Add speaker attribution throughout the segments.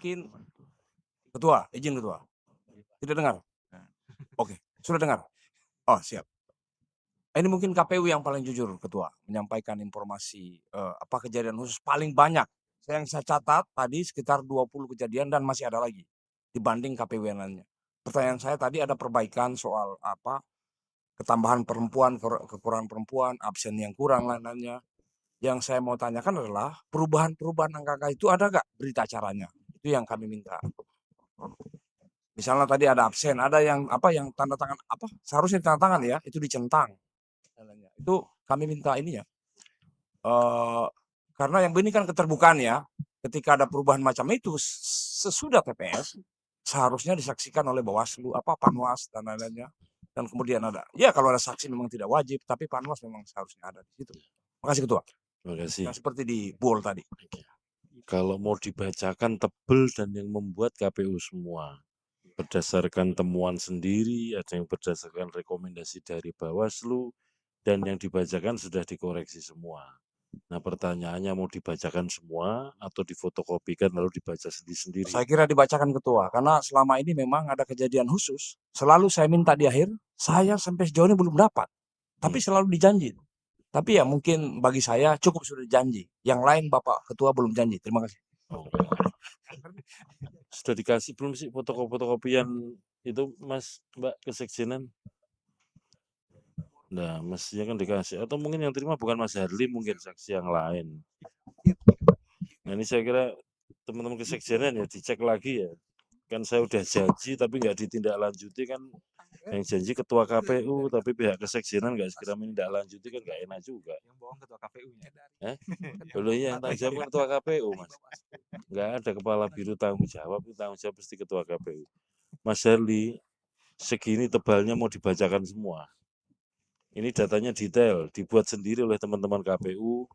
Speaker 1: Mungkin Ketua, izin Ketua. Tidak dengar? Oke, sudah dengar? Oh, siap. Ini mungkin KPU yang paling jujur Ketua, menyampaikan informasi, apa kejadian khusus paling banyak. Yang saya catat tadi sekitar 20 kejadian dan masih ada lagi, dibanding KPU yang lainnya. Pertanyaan saya tadi ada perbaikan soal apa, ketambahan perempuan, kekurangan perempuan, absen yang kurang, lain-lainnya. Yang saya mau tanyakan adalah perubahan-perubahan angka-angka itu ada nggak berita acaranya? Itu yang kami minta. Misalnya tadi ada absen, ada yang apa yang tanda tangan apa seharusnya tanda tangan ya, itu dicentang. Itu kami minta ini ya. Karena yang ini kan keterbukaan ya. Ketika ada perubahan macam itu sesudah TPS seharusnya disaksikan oleh Bawaslu, apa Panwas dan lain-lainnya. Dan kemudian ada, ya kalau ada saksi memang tidak wajib, tapi Panwas memang seharusnya ada di situ. Makasih Ketua.
Speaker 2: Terima kasih.
Speaker 1: Yang seperti di Bol tadi.
Speaker 2: Kalau mau dibacakan tebel dan yang membuat KPU semua. Berdasarkan temuan sendiri, ada yang berdasarkan rekomendasi dari Bawaslu, dan yang dibacakan sudah dikoreksi semua. Nah pertanyaannya mau dibacakan semua atau difotokopikan lalu dibaca sendiri-sendiri?
Speaker 1: Saya kira dibacakan Ketua, karena selama ini memang ada kejadian khusus. Selalu saya minta di akhir, saya sampai sejauh ini belum dapat. Tapi selalu dijanji. Tapi ya mungkin bagi saya cukup sudah dijanji. Yang lain Bapak Ketua belum janji. Terima kasih.
Speaker 2: Oh. Sudah dikasih belum sih fotokopian itu Mas Mbak Kesekjenan? Nah, mestinya kan dikasih. Atau mungkin yang terima bukan Mas Harli, mungkin saksi yang lain. Nah ini saya kira teman-teman kesekjenan ya dicek lagi ya. Kan saya udah janji tapi nggak ditindaklanjuti kan. Yang janji ketua KPU tapi pihak kesekjenan nggak segera menindaklanjuti kan nggak enak juga.
Speaker 3: Yang bohong ketua KPU-nya.
Speaker 2: Loh iya, yang tanggung jawab ketua KPU Mas. Nggak ada kepala biro tanggung jawab pasti ketua KPU. Mas Herli, segini tebalnya mau dibacakan semua. Ini datanya detail, dibuat sendiri oleh teman-teman KPU,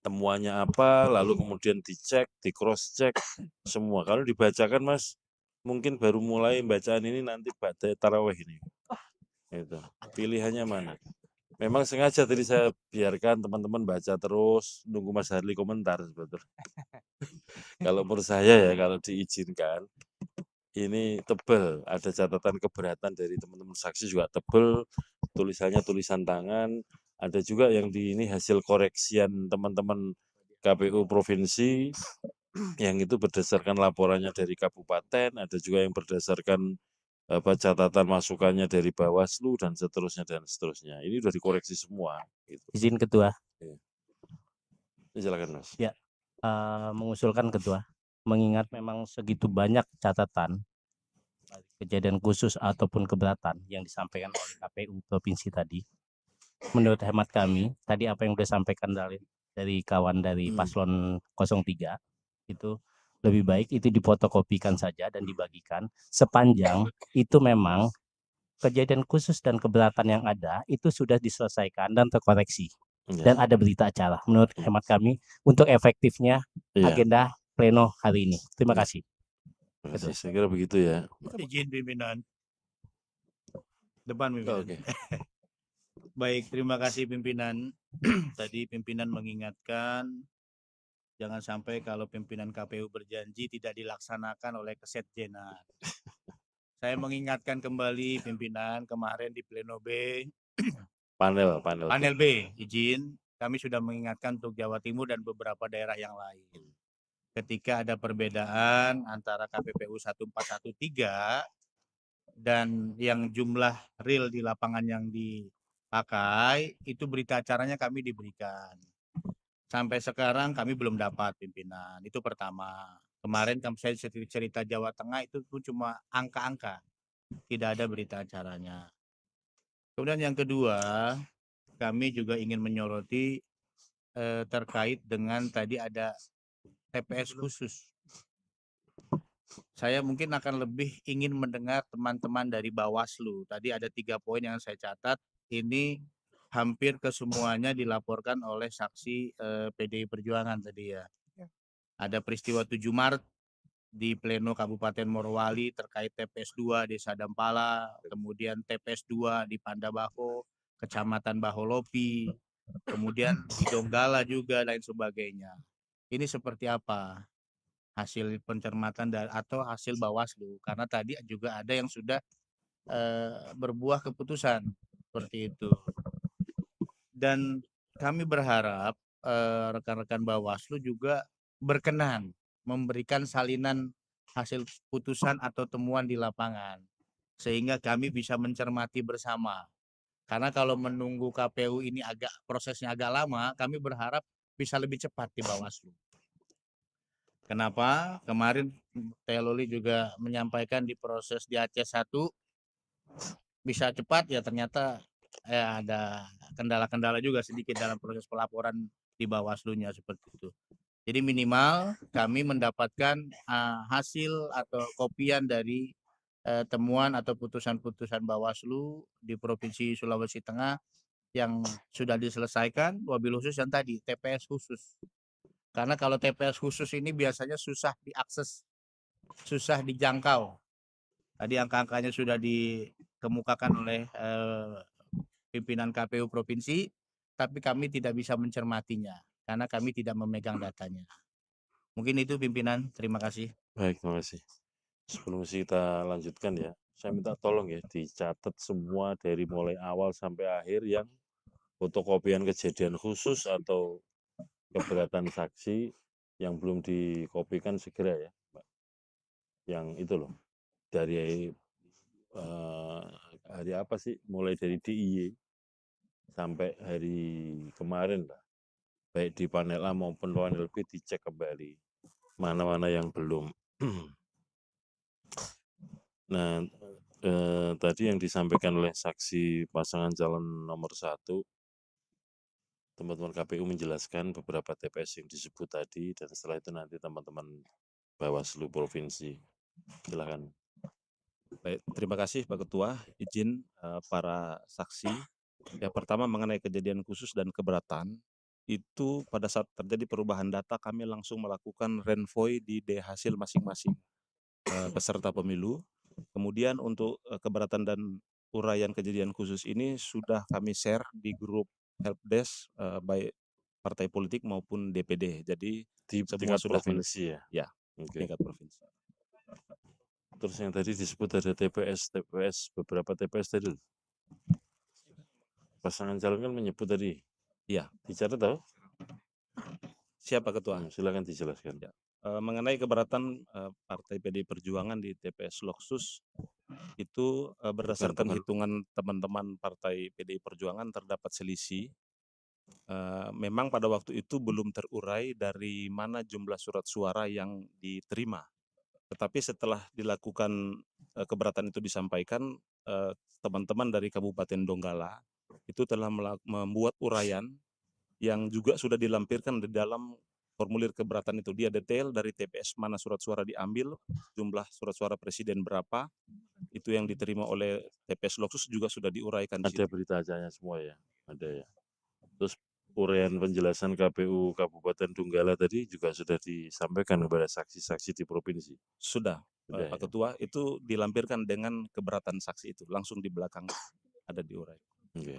Speaker 2: temuannya apa, lalu kemudian dicek, di cross check semua. Kalau dibacakan Mas, mungkin baru mulai bacaan ini nanti pada taraweh ini. Itu. Pilihannya mana? Memang sengaja tadi saya biarkan teman-teman baca terus, nunggu Mas Harli komentar sebetulnya. Kalau menurut saya ya, kalau diizinkan, ini tebel, ada catatan keberatan dari teman-teman saksi juga tebel, tulisannya tulisan tangan, ada juga yang di ini hasil koreksian teman-teman KPU provinsi, yang itu berdasarkan laporannya dari kabupaten, ada juga yang berdasarkan catatan masukannya dari Bawaslu dan seterusnya dan seterusnya. Ini sudah dikoreksi semua. Gitu.
Speaker 4: Izin Ketua.
Speaker 2: Silakan Mas.
Speaker 4: Ya, mengusulkan Ketua, mengingat memang segitu banyak catatan kejadian khusus ataupun keberatan yang disampaikan oleh KPU provinsi tadi. Menurut hemat kami, tadi apa yang sudah disampaikan dari kawan dari paslon 03 itu lebih baik itu difotokopikan saja dan dibagikan sepanjang itu memang kejadian khusus dan keberatan yang ada itu sudah diselesaikan dan terkoreksi dan ada berita acara. Menurut hemat kami untuk efektifnya agenda pleno hari ini. Terima kasih.
Speaker 2: Saya kira begitu ya.
Speaker 3: Izin pimpinan. Depan pimpinan.
Speaker 2: Oke.
Speaker 3: Baik, terima kasih pimpinan. Tadi pimpinan mengingatkan jangan sampai kalau pimpinan KPU berjanji tidak dilaksanakan oleh kesekjenan. Saya mengingatkan kembali pimpinan kemarin di pleno B. Panel B, izin. Kami sudah mengingatkan untuk Jawa Timur dan beberapa daerah yang lain. Ketika ada perbedaan antara KPPU 1413 dan yang jumlah real di lapangan yang dipakai, itu berita acaranya kami diberikan. Sampai sekarang kami belum dapat pimpinan, itu pertama. Kemarin saya cerita Jawa Tengah itu pun cuma angka-angka, tidak ada berita acaranya. Kemudian yang kedua, kami juga ingin menyoroti terkait dengan tadi ada TPS khusus. Saya mungkin akan lebih ingin mendengar teman-teman dari Bawaslu. Tadi ada 3 poin yang saya catat. Ini hampir kesemuanya dilaporkan oleh saksi PDI Perjuangan tadi ya. Ada peristiwa 7 Maret di pleno Kabupaten Morowali terkait TPS 2 Desa Dampala, kemudian TPS 2 di Pandabaho, Kecamatan Baholopi, kemudian di Donggala juga lain sebagainya. Ini seperti apa? hasil pencermatan atau hasil Bawaslu, karena tadi juga ada yang sudah berbuah keputusan seperti itu. Dan kami berharap rekan-rekan Bawaslu juga berkenan memberikan salinan hasil putusan atau temuan di lapangan, sehingga kami bisa mencermati bersama. Karena kalau menunggu KPU ini prosesnya agak lama, kami berharap bisa lebih cepat di Bawaslu. Kenapa? Kemarin Teh Loli juga menyampaikan di proses di Aceh 1 bisa cepat, ya ternyata ada kendala-kendala juga sedikit dalam proses pelaporan di Bawaslu-nya seperti itu. Jadi minimal kami mendapatkan hasil atau kopian dari temuan atau putusan-putusan Bawaslu di Provinsi Sulawesi Tengah yang sudah diselesaikan, wabil khusus yang tadi TPS khusus. Karena kalau TPS khusus ini biasanya susah diakses, susah dijangkau. Tadi angka-angkanya sudah dikemukakan oleh pimpinan KPU provinsi, tapi kami tidak bisa mencermatinya karena kami tidak memegang datanya. Mungkin itu pimpinan, terima kasih.
Speaker 2: Baik, terima kasih. Sebelum kita lanjutkan ya, saya minta tolong ya dicatat semua dari mulai awal sampai akhir yang fotokopian kejadian khusus atau keberatan saksi yang belum dikopikan segera ya, Mbak. Yang itu loh, dari hari apa sih, mulai dari DIY sampai hari kemarin lah, baik di panel A maupun panel B dicek kembali mana-mana yang belum. Nah, tadi yang disampaikan oleh saksi pasangan calon nomor 1, teman-teman KPU menjelaskan beberapa TPS yang disebut tadi, dan setelah itu nanti teman-teman Bawaslu Provinsi. Silakan.
Speaker 5: Baik, terima kasih Pak Ketua. Izin para saksi. Yang pertama mengenai kejadian khusus dan keberatan, itu pada saat terjadi perubahan data kami langsung melakukan renvoy di hasil masing-masing peserta pemilu. Kemudian untuk keberatan dan uraian kejadian khusus ini sudah kami share di grup helpdesk baik partai politik maupun DPD. Jadi
Speaker 2: Di
Speaker 5: semua
Speaker 2: tingkat
Speaker 5: sudah
Speaker 2: provinsi ya?
Speaker 5: Ya,
Speaker 2: Oke.
Speaker 5: tingkat provinsi.
Speaker 2: Terus yang tadi disebut ada TPS, beberapa TPS tadi. Pasangan calon kan menyebut tadi.
Speaker 5: Iya.
Speaker 2: Dicatat tahu?
Speaker 5: Siapa Ketua?
Speaker 2: Silakan dijelaskan.
Speaker 5: Ya. Mengenai keberatan Partai PDI Perjuangan di TPS Loksus, itu berdasarkan hitungan teman-teman Partai PDI Perjuangan terdapat selisih. Memang pada waktu itu belum terurai dari mana jumlah surat suara yang diterima. Tetapi setelah dilakukan keberatan itu disampaikan, teman-teman dari Kabupaten Donggala itu telah membuat uraian yang juga sudah dilampirkan di dalam formulir keberatan itu. Dia detail dari TPS mana surat suara diambil, jumlah surat suara presiden berapa, itu yang diterima oleh TPS Loksus juga sudah diuraikan.
Speaker 2: Ada berita acaranya semua ya? Ada ya. Terus uraian penjelasan KPU Kabupaten Donggala tadi juga sudah disampaikan kepada saksi-saksi di provinsi?
Speaker 5: Sudah, Pak Ketua, itu dilampirkan dengan keberatan saksi itu, langsung di belakang ada diurai.
Speaker 2: Oke.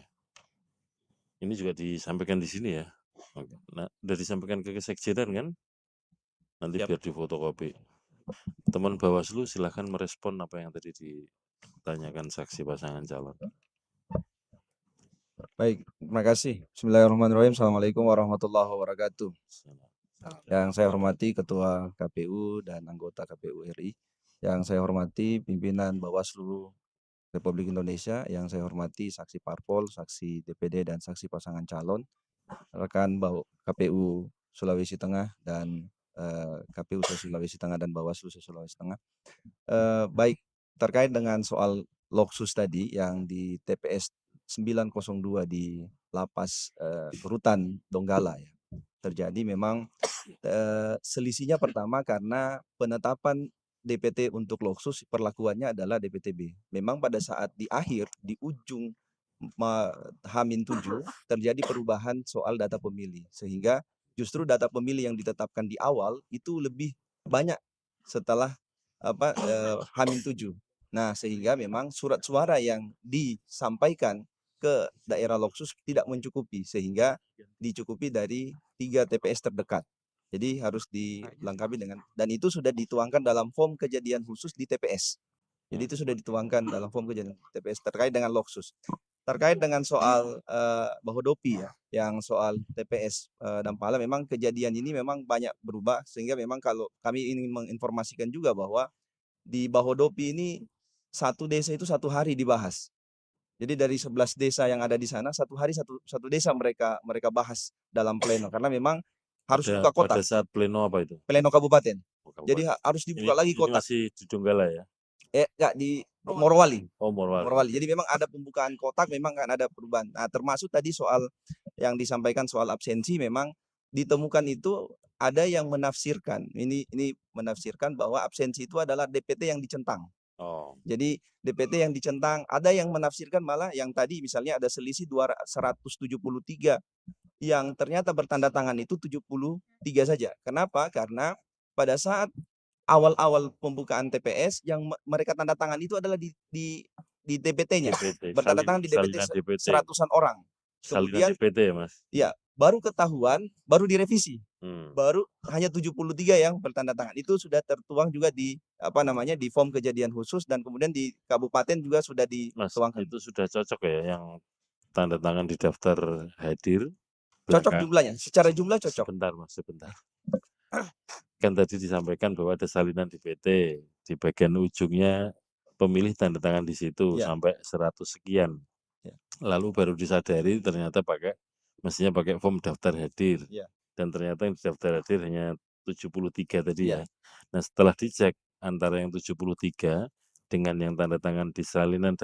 Speaker 2: Ini juga disampaikan di sini ya? Oke. Nah, sudah disampaikan ke Sekjenan kan? Nanti biar difotokopi. Teman Bawaslu silahkan merespon apa yang tadi ditanyakan saksi pasangan calon.
Speaker 6: Baik, terima kasih. Bismillahirrahmanirrahim. Assalamualaikum warahmatullahi wabarakatuh. Yang saya hormati Ketua KPU dan anggota KPU RI. Yang saya hormati pimpinan Bawaslu Republik Indonesia. Yang saya hormati saksi parpol, saksi DPD, dan saksi pasangan calon. Rekan KPU Sulawesi Tengah dan KPU Sulawesi Tengah dan Bawaslu Sulawesi Tengah. Baik, terkait dengan soal Loksus tadi yang di TPS 902 di Lapas Rutan Donggala ya. Terjadi memang selisihnya pertama karena penetapan DPT untuk Loksus perlakuannya adalah DPTB. Memang pada saat di akhir di ujung H-7 terjadi perubahan soal data pemilih sehingga justru data pemilih yang ditetapkan di awal itu lebih banyak setelah H-7. Nah, sehingga memang surat suara yang disampaikan ke daerah Loksus tidak mencukupi sehingga dicukupi dari 3 TPS terdekat. Jadi harus dilengkapi dengan, dan itu sudah dituangkan dalam form kejadian khusus di TPS. Jadi itu sudah dituangkan dalam form kejadian TPS terkait dengan Loksus. Terkait dengan soal Bahodopi ya, yang soal TPS Dampala, memang kejadian ini memang banyak berubah, sehingga memang kalau kami ingin menginformasikan juga bahwa di Bahodopi ini satu desa itu satu hari dibahas. Jadi dari 11 desa yang ada di sana, satu hari satu desa mereka bahas dalam pleno, karena memang harus buka kota,
Speaker 2: Pada saat pleno apa itu?
Speaker 6: pleno kabupaten.
Speaker 2: Oh,
Speaker 6: Jadi
Speaker 2: kabupaten.
Speaker 6: harus dibuka lagi
Speaker 2: Ini
Speaker 6: kota.
Speaker 2: masih di Donggala ya?
Speaker 6: Enggak, di Morowali.
Speaker 2: Oh, Morowali.
Speaker 6: Morowali. Jadi memang ada pembukaan kotak, memang kan ada perubahan. Nah, termasuk tadi soal yang disampaikan soal absensi, memang ditemukan itu ada yang menafsirkan. Ini menafsirkan bahwa absensi itu adalah DPT yang dicentang.
Speaker 2: Oh,
Speaker 6: Jadi DPT yang dicentang, ada yang menafsirkan malah yang tadi misalnya ada selisih 173 yang ternyata bertanda tangan itu 73 saja. Kenapa? Karena pada saat awal-awal pembukaan TPS yang mereka tanda tangan itu adalah di DPT-nya.
Speaker 2: DPT,
Speaker 6: Bertanda tangan di DPT
Speaker 2: salinan DPT.
Speaker 6: seratusan orang.
Speaker 2: Salinan
Speaker 6: Kemudian
Speaker 2: DPT ya, Mas?
Speaker 6: ya, baru ketahuan, baru direvisi. Baru hanya 73 yang bertanda tangan. Itu sudah tertuang juga di di form kejadian khusus, dan kemudian di kabupaten juga sudah
Speaker 2: Mas,
Speaker 6: dituangkan.
Speaker 2: itu sudah cocok ya yang tanda tangan di daftar hadir?
Speaker 6: Cocok jumlahnya, secara jumlah cocok.
Speaker 2: Sebentar Mas, sebentar. Kan tadi disampaikan bahwa ada salinan DPT, di bagian ujungnya pemilih tanda tangan di situ
Speaker 6: Ya.
Speaker 2: sampai 100 sekian.
Speaker 6: Ya.
Speaker 2: Lalu baru disadari ternyata mestinya pakai form daftar hadir.
Speaker 6: Ya.
Speaker 2: Dan ternyata yang daftar hadir hanya 73 tadi
Speaker 6: Ya.
Speaker 2: ya. Nah, setelah dicek antara yang 73 dengan yang tanda tangan di salinan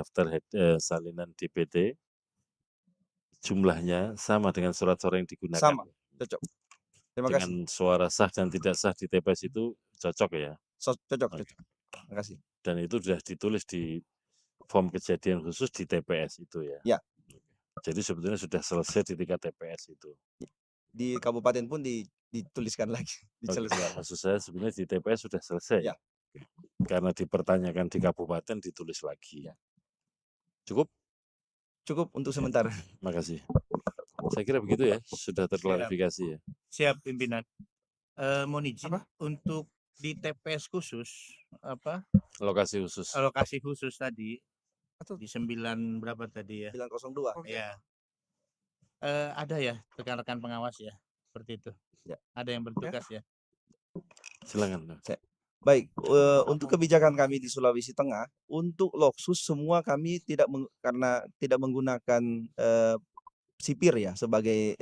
Speaker 2: salinan DPT, jumlahnya sama dengan surat-suara yang digunakan.
Speaker 6: Sama, cocok. Terima kasih.
Speaker 2: Dengan suara sah dan tidak sah di TPS itu cocok ya?
Speaker 6: Cocok,
Speaker 2: Oke.
Speaker 6: cocok. Terima kasih.
Speaker 2: Dan itu sudah ditulis di form kejadian khusus di TPS itu ya?
Speaker 6: Ya.
Speaker 2: Jadi sebetulnya sudah selesai di tingkat TPS itu.
Speaker 6: Di kabupaten pun dituliskan lagi, diselesaikan.
Speaker 2: Maksud saya sebenarnya di TPS sudah selesai.
Speaker 6: Ya.
Speaker 2: Karena dipertanyakan di kabupaten ditulis lagi.
Speaker 6: Ya.
Speaker 2: Cukup?
Speaker 6: Cukup untuk sementara.
Speaker 2: Makasih. Saya kira begitu ya, sudah terklarifikasi ya.
Speaker 3: Siap pimpinan. Mohon izin untuk di TPS khusus
Speaker 2: Lokasi khusus.
Speaker 3: alokasi khusus tadi di 9 berapa tadi ya?
Speaker 6: 902.
Speaker 3: Ya. Ada ya rekan-rekan pengawas ya, seperti itu.
Speaker 6: Ya.
Speaker 3: Ada yang bertugas ya.
Speaker 2: Silakan.
Speaker 6: Baik, untuk kebijakan kami di Sulawesi Tengah, untuk Loksus semua kami karena tidak menggunakan sipir ya sebagai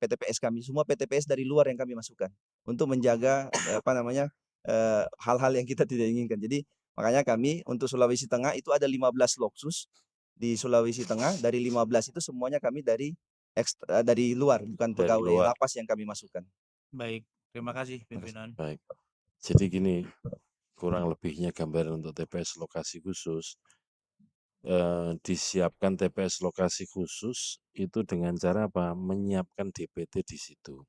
Speaker 6: PTPS kami, semua PTPS dari luar yang kami masukkan untuk menjaga hal-hal yang kita tidak inginkan. Jadi makanya kami untuk Sulawesi Tengah itu ada 15 Loksus di Sulawesi Tengah, dari 15 itu semuanya kami dari luar, bukan pegawai lapas yang kami masukkan.
Speaker 3: Baik, terima kasih pimpinan.
Speaker 2: Baik. Jadi gini, kurang lebihnya gambaran untuk TPS lokasi khusus. Disiapkan TPS lokasi khusus itu dengan cara apa? Menyiapkan DPT di situ.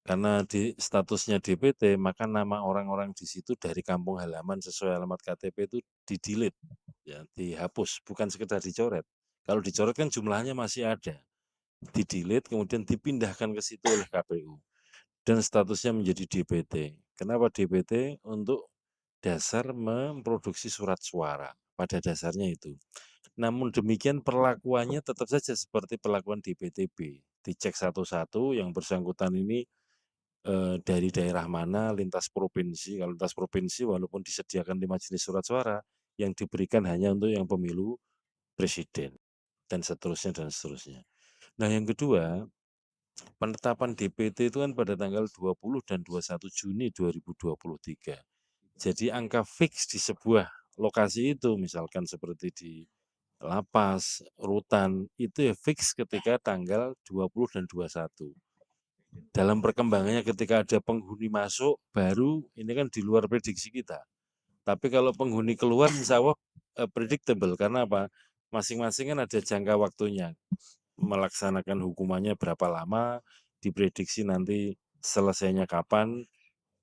Speaker 2: Karena di statusnya DPT, maka nama orang-orang di situ dari kampung halaman sesuai alamat KTP itu di-delete, ya, dihapus, bukan sekedar dicoret. Kalau dicoret kan jumlahnya masih ada. Di-delete kemudian dipindahkan ke situ oleh KPU. Dan statusnya menjadi DPT. Kenapa DPT? Untuk dasar memproduksi surat suara. Pada dasarnya itu. Namun demikian perlakuannya tetap saja seperti perlakuan DPTB. Dicek satu-satu yang bersangkutan ini dari daerah mana, lintas provinsi. Kalau lintas provinsi walaupun disediakan di majelis surat suara, yang diberikan hanya untuk yang pemilu presiden. Dan seterusnya dan seterusnya. Nah yang kedua, penetapan DPT itu kan pada tanggal 20 dan 21 Juni 2023. Jadi angka fix di sebuah lokasi itu, misalkan seperti di lapas, rutan, itu ya fix ketika tanggal 20 dan 21. Dalam perkembangannya ketika ada penghuni masuk, baru ini kan di luar prediksi kita. Tapi kalau penghuni keluar insya Allah predictable, karena apa? Masing-masing kan ada jangka waktunya. Melaksanakan hukumannya berapa lama, diprediksi nanti selesainya kapan,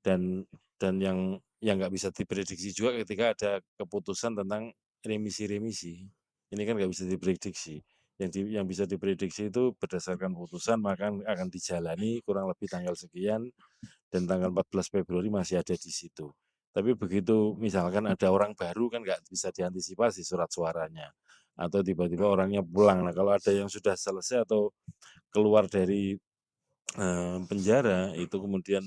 Speaker 2: dan yang nggak bisa diprediksi juga ketika ada keputusan tentang remisi-remisi. Ini kan nggak bisa diprediksi. yang bisa diprediksi itu berdasarkan putusan maka akan dijalani kurang lebih tanggal sekian dan tanggal 14 Februari masih ada di situ. Tapi begitu misalkan ada orang baru kan nggak bisa diantisipasi surat suaranya atau tiba-tiba orangnya pulang. Nah kalau ada yang sudah selesai atau keluar dari penjara itu kemudian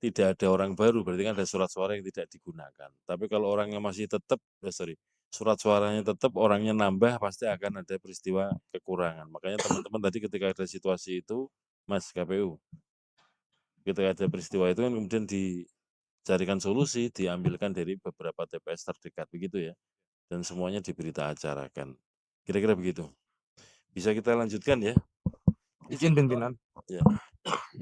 Speaker 2: tidak ada orang baru berarti kan ada surat suara yang tidak digunakan. Tapi kalau orangnya masih tetap surat suaranya tetap orangnya nambah pasti akan ada peristiwa kekurangan. Makanya teman-teman tadi ketika ada situasi itu Mas KPU ketika ada peristiwa itu kan kemudian dicarikan solusi diambilkan dari beberapa TPS terdekat begitu ya dan semuanya diberita acarakan. Kira-kira begitu. Bisa kita lanjutkan ya?
Speaker 7: Izin pimpinan.
Speaker 2: Ya.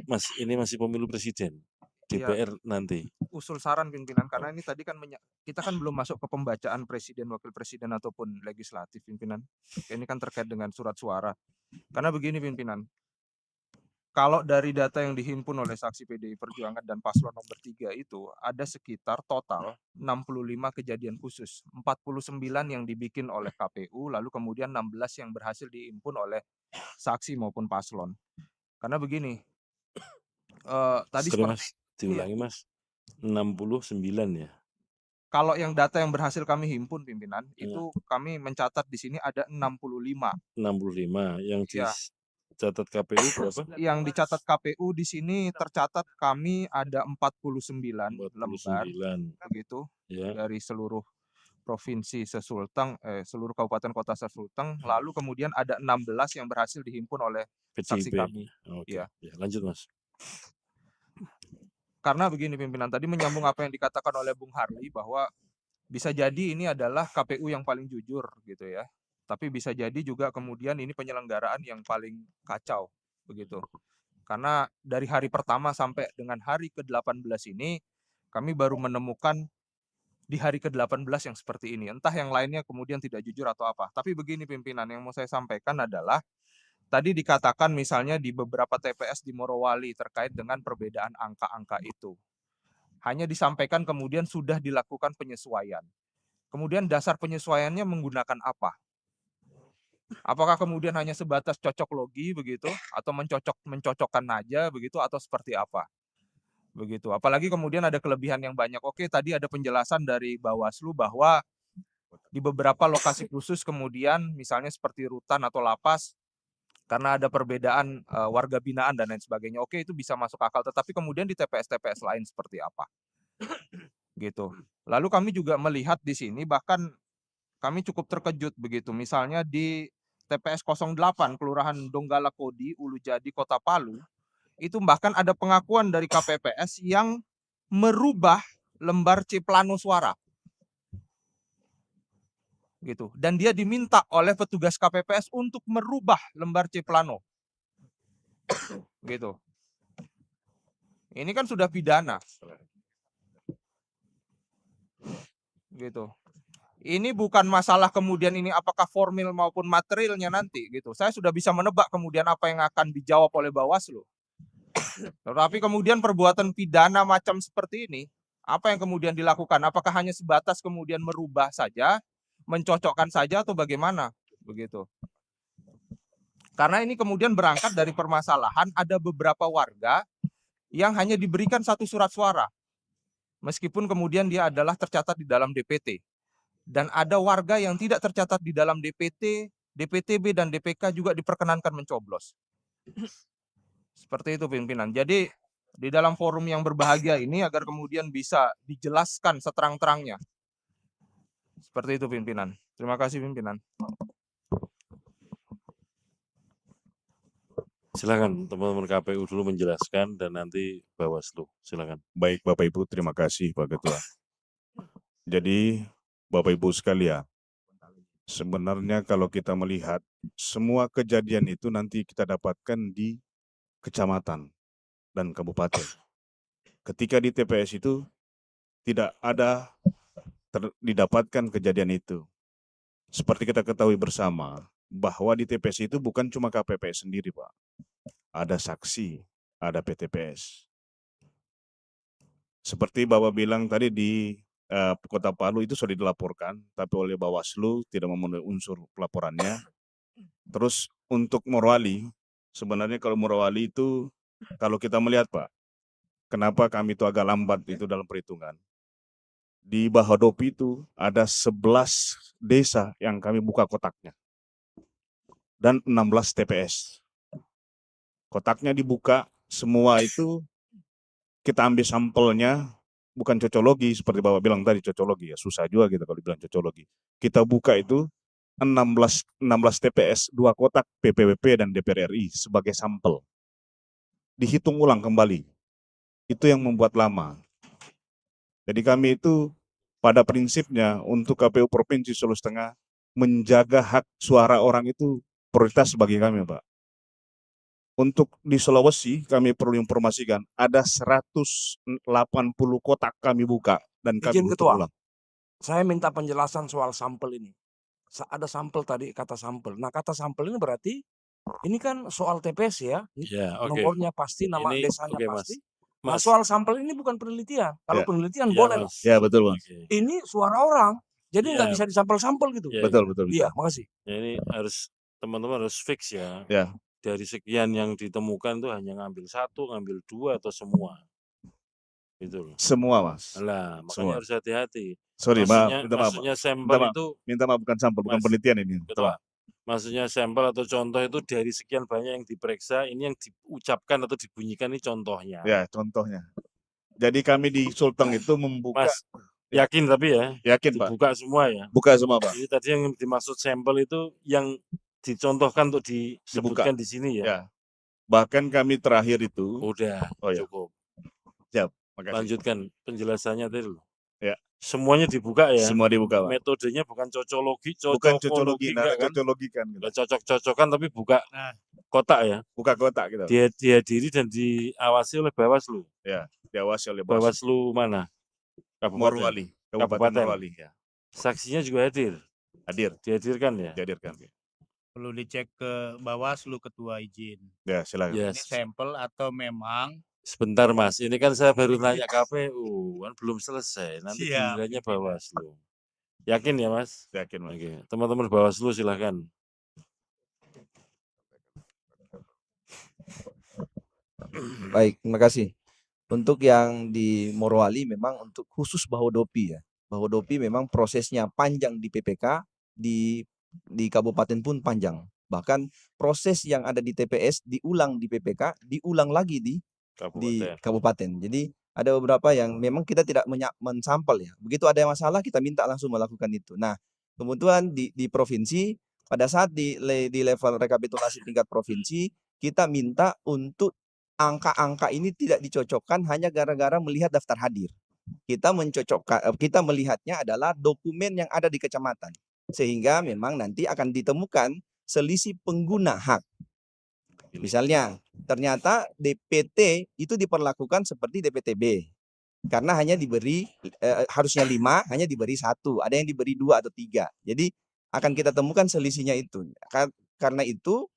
Speaker 2: Mas, ini masih pemilu presiden.
Speaker 7: Iya,
Speaker 2: DPR nanti.
Speaker 7: usul saran pimpinan karena ini tadi kan kita kan belum masuk ke pembacaan presiden, wakil presiden ataupun legislatif pimpinan. Ini kan terkait dengan surat suara. Karena begini pimpinan. Kalau dari data yang dihimpun oleh saksi PDI Perjuangan dan paslon nomor 3 itu ada sekitar total 65 kejadian khusus, 49 yang dibikin oleh KPU, lalu kemudian 16 yang berhasil dihimpun oleh saksi maupun paslon. Karena begini, tadi
Speaker 2: Sorry,
Speaker 7: seperti
Speaker 2: Mas, diulangi Mas. 69 ya.
Speaker 7: kalau yang data yang berhasil kami himpun pimpinan
Speaker 2: Iya.
Speaker 7: itu kami mencatat di sini ada 65.
Speaker 2: 65 yang
Speaker 7: Iya.
Speaker 2: dicatat KPU berapa?
Speaker 7: Yang dicatat KPU di sini tercatat kami ada 49 lembar
Speaker 2: 49.
Speaker 7: begitu
Speaker 2: Ya.
Speaker 7: dari seluruh provinsi sesulteng, seluruh kabupaten kota sesulteng, lalu kemudian ada 16 yang berhasil dihimpun oleh saksi
Speaker 2: PDIP.
Speaker 7: kami.
Speaker 2: Oke.
Speaker 7: Iya.
Speaker 2: Ya, lanjut Mas.
Speaker 7: Karena begini pimpinan, tadi menyambung apa yang dikatakan oleh Bung Harli bahwa bisa jadi ini adalah KPU yang paling jujur gitu ya. Tapi bisa jadi juga kemudian ini penyelenggaraan yang paling kacau begitu. Karena dari hari pertama sampai dengan hari ke-18 ini kami baru menemukan di hari ke-18 yang seperti ini. Entah yang lainnya kemudian tidak jujur atau apa. Tapi begini pimpinan, yang mau saya sampaikan adalah tadi dikatakan misalnya di beberapa TPS di Morowali terkait dengan perbedaan angka-angka itu. Hanya disampaikan kemudian sudah dilakukan penyesuaian. Kemudian dasar penyesuaiannya menggunakan apa? Apakah kemudian hanya sebatas cocok logi begitu atau mencocokkan aja begitu atau seperti apa? Begitu. Apalagi kemudian ada kelebihan yang banyak. Oke, tadi ada penjelasan dari Bawaslu bahwa di beberapa lokasi khusus kemudian misalnya seperti rutan atau lapas karena ada perbedaan warga binaan dan lain sebagainya. Oke, itu bisa masuk akal, tetapi kemudian di TPS-TPS lain seperti apa? Gitu. Lalu kami juga melihat di sini bahkan kami cukup terkejut begitu. Misalnya di TPS 08 Kelurahan Donggala Kodi, Ulu Jadi, Kota Palu, itu bahkan ada pengakuan dari KPPS yang merubah lembar C plano suara. Gitu. Dan dia diminta oleh petugas KPPS untuk merubah lembar C plano. Gitu. Ini kan sudah pidana. Gitu. Ini bukan masalah kemudian ini apakah formil maupun materialnya nanti gitu. Saya sudah bisa menebak kemudian apa yang akan dijawab oleh Bawaslu. Tetapi kemudian perbuatan pidana macam seperti ini, apa yang kemudian dilakukan? Apakah hanya sebatas kemudian merubah saja, mencocokkan saja atau bagaimana? Begitu. Karena ini kemudian berangkat dari permasalahan ada beberapa warga yang hanya diberikan satu surat suara. Meskipun kemudian dia adalah tercatat di dalam DPT. Dan ada warga yang tidak tercatat di dalam DPT, DPTB, dan DPK juga diperkenankan mencoblos. Seperti itu pimpinan. Jadi di dalam forum yang berbahagia ini agar kemudian bisa dijelaskan seterang-terangnya. Seperti itu pimpinan. Terima kasih pimpinan.
Speaker 2: Silakan teman-teman KPU dulu menjelaskan dan nanti Bawaslu. Silakan.
Speaker 8: Baik Bapak Ibu, terima kasih Pak Ketua. Jadi Bapak Ibu sekalian, sebenarnya kalau kita melihat semua kejadian itu nanti kita dapatkan di kecamatan dan kabupaten. Ketika di TPS itu tidak ada didapatkan kejadian itu. Seperti kita ketahui bersama bahwa di TPS itu bukan cuma KPPS sendiri Pak. Ada saksi, ada PTPS. Seperti Bapak bilang tadi di Kota Palu itu sudah dilaporkan, tapi oleh Bawaslu tidak memenuhi unsur pelaporannya. Terus untuk Morowali, sebenarnya kalau Morowali itu, kalau kita melihat Pak, kenapa kami itu agak lambat itu dalam perhitungan. Di Bahodopi itu ada 11 desa yang kami buka kotaknya. Dan 16 TPS. Kotaknya dibuka, semua itu kita ambil sampelnya, bukan cocologi seperti Bapak bilang tadi, cocologi ya, susah juga kita kalau bilang cocologi. Kita buka itu 16 TPS, 2 kotak PPWP dan DPR RI sebagai sampel. Dihitung ulang kembali. Itu yang membuat lama. Jadi kami itu pada prinsipnya untuk KPU Provinsi Sulawesi Tengah menjaga hak suara orang itu prioritas bagi kami, Pak. Untuk di Sulawesi kami perlu informasikan ada 180 kotak kami buka dan kami
Speaker 1: Izin
Speaker 8: hitung
Speaker 1: Ketua,
Speaker 8: ulang.
Speaker 1: saya minta penjelasan soal sampel ini. Ada sampel tadi, kata sampel. Nah, kata sampel ini berarti ini kan soal TPS ya.
Speaker 2: Ya, oke.
Speaker 1: Nomornya pasti, nama
Speaker 2: Ini
Speaker 1: desanya
Speaker 2: oke, Mas.
Speaker 1: pasti. Nah,
Speaker 2: Mas,
Speaker 1: soal sampel ini bukan penelitian. Kalau
Speaker 8: Ya.
Speaker 1: penelitian
Speaker 2: ya,
Speaker 1: boleh lah.
Speaker 2: Mas.
Speaker 8: Ya betul Mas.
Speaker 2: Oke.
Speaker 1: Ini suara orang. Jadi nggak
Speaker 2: Ya,
Speaker 1: bisa disampel-sampel gitu.
Speaker 2: ya,
Speaker 8: Betul
Speaker 2: ya.
Speaker 8: betul.
Speaker 1: Iya, makasih.
Speaker 2: Ya, ini harus teman-teman harus fix ya.
Speaker 8: Ya.
Speaker 2: Dari sekian yang ditemukan tuh hanya ngambil 1, ngambil 2 atau semua. Gitu loh.
Speaker 8: Semua Mas.
Speaker 2: Lah, makanya
Speaker 8: Semua.
Speaker 2: harus hati-hati.
Speaker 8: Sorry, maaf,
Speaker 2: Maksudnya
Speaker 8: minta maaf.
Speaker 2: maksudnya
Speaker 8: Minta
Speaker 2: sampel
Speaker 8: maaf.
Speaker 2: itu
Speaker 8: Minta maaf bukan sampel, bukan
Speaker 2: Mas,
Speaker 8: penelitian ini. Minta
Speaker 2: Ketua,
Speaker 8: maaf.
Speaker 2: maksudnya sampel atau contoh itu dari sekian banyak yang diperiksa, ini yang diucapkan atau dibunyikan ini contohnya.
Speaker 8: Ya, contohnya. Jadi kami di Sulteng itu membuka.
Speaker 2: Mas, yakin tapi ya?
Speaker 8: Yakin Pak.
Speaker 2: Dibuka semua ya?
Speaker 8: Buka semua Pak.
Speaker 2: Jadi tadi yang dimaksud sampel itu yang dicontohkan untuk disebutkan di sini ya?
Speaker 8: Ya. Bahkan kami terakhir itu.
Speaker 2: Udah,
Speaker 8: Oh ya.
Speaker 2: cukup.
Speaker 8: Siap. Makasih.
Speaker 2: Lanjutkan penjelasannya tadi loh.
Speaker 8: Ya.
Speaker 2: Semuanya dibuka ya?
Speaker 8: Semua dibuka Pak.
Speaker 2: Metodenya bukan cocologi,
Speaker 8: Bukan cocologi,
Speaker 2: enggak kan?
Speaker 8: cocologikan. Gitu.
Speaker 2: Nggak cocok-cocokan tapi buka
Speaker 3: Nah.
Speaker 2: kotak ya?
Speaker 8: Buka kotak gitu.
Speaker 2: Dia dihadiri dan diawasi oleh Bawaslu.
Speaker 8: Ya, diawasi oleh
Speaker 2: Bawaslu mana?
Speaker 8: Morowali, Kabupaten Morowali ya.
Speaker 2: Saksinya juga hadir.
Speaker 8: Hadir.
Speaker 2: Dihadirkan ya?
Speaker 8: Dihadirkan.
Speaker 3: Perlu dicek ke Bawaslu, Ketua izin.
Speaker 8: Ya, silakan.
Speaker 3: Ini sampel atau memang
Speaker 2: Sebentar Mas, ini kan saya baru nanya KPU, kan belum selesai. Nanti
Speaker 3: Siap,
Speaker 2: gilirannya
Speaker 3: pimpinan.
Speaker 2: Bawaslu. Yakin ya Mas?
Speaker 8: Yakin Mas.
Speaker 2: Oke, teman-teman Bawaslu silahkan.
Speaker 6: Baik, terima kasih. Untuk yang di Morowali memang untuk khusus Bahodopi ya. Bahodopi memang prosesnya panjang di PPK, di kabupaten pun panjang. Bahkan proses yang ada di TPS diulang di PPK, diulang lagi di kabupaten. Jadi ada beberapa yang memang kita tidak mensampel ya. Begitu ada masalah kita minta langsung melakukan itu. Nah, kemudian di provinsi pada saat di level rekapitulasi tingkat provinsi kita minta untuk angka-angka ini tidak dicocokkan hanya gara-gara melihat daftar hadir. Kita melihatnya adalah dokumen yang ada di kecamatan. Sehingga memang nanti akan ditemukan selisih pengguna hak. Misalnya, ternyata DPT itu diperlakukan seperti DPTB. Karena hanya diberi, harusnya 5, hanya diberi 1. Ada yang diberi 2 atau 3. Jadi akan kita temukan selisihnya itu. Karena itu,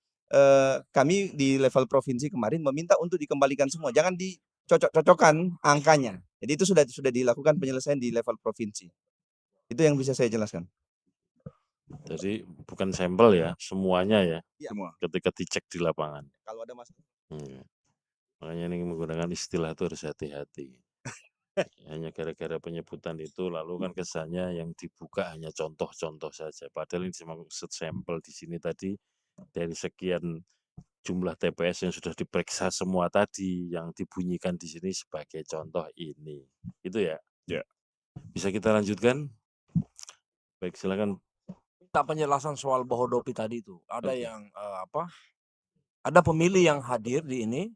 Speaker 6: kami di level provinsi kemarin meminta untuk dikembalikan semua. Jangan dicocok-cocokkan angkanya. Jadi itu sudah dilakukan penyelesaian di level provinsi. Itu yang bisa saya jelaskan.
Speaker 2: Jadi bukan sampel ya, semuanya ya.
Speaker 8: Semua.
Speaker 2: Ketika dicek di lapangan.
Speaker 6: Kalau ada masalah.
Speaker 2: Makanya ini menggunakan istilah itu harus hati-hati. Hanya gara-gara penyebutan itu lalu kan kesannya yang dibuka hanya contoh-contoh saja. Padahal ini maksud sampel di sini tadi dari sekian jumlah TPS yang sudah diperiksa semua tadi yang dibunyikan di sini sebagai contoh ini. Itu ya?
Speaker 8: Ya.
Speaker 2: Bisa kita lanjutkan? Baik, silakan.
Speaker 1: Minta penjelasan soal Bahodopi tadi itu. Ada
Speaker 2: Oke.
Speaker 1: yang ada pemilih yang hadir di ini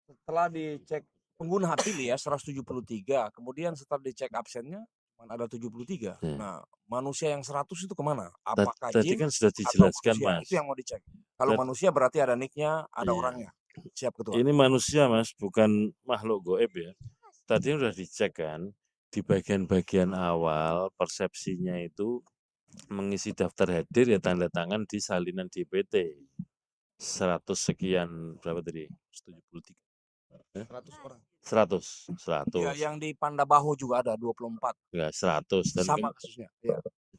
Speaker 1: setelah dicek pengguna hak pilih ya 173, kemudian setelah dicek absennya ada 73.
Speaker 2: Ya.
Speaker 1: Nah, manusia yang 100 itu kemana? Apakah
Speaker 2: Tadi
Speaker 1: jin
Speaker 2: kan sudah
Speaker 1: atau
Speaker 2: dijelaskan
Speaker 1: manusia?
Speaker 2: Mas.
Speaker 1: Itu yang mau dicek. Kalau
Speaker 2: Tadi-
Speaker 1: manusia berarti ada nicknya, ada
Speaker 2: Iya.
Speaker 1: orangnya. Siap Ketua.
Speaker 2: Ini manusia Mas, bukan makhluk goib ya. Tadi udah dicek kan, di bagian-bagian awal persepsinya itu mengisi daftar hadir ya tanda tangan di salinan DPT. 100 sekian, berapa tadi? 73.
Speaker 1: 100 orang.
Speaker 2: 100.
Speaker 1: Ya, yang di Pandabaho juga ada 24.
Speaker 2: Enggak, 100. Dan
Speaker 1: Sama
Speaker 2: kan
Speaker 1: kasusnya. Ya.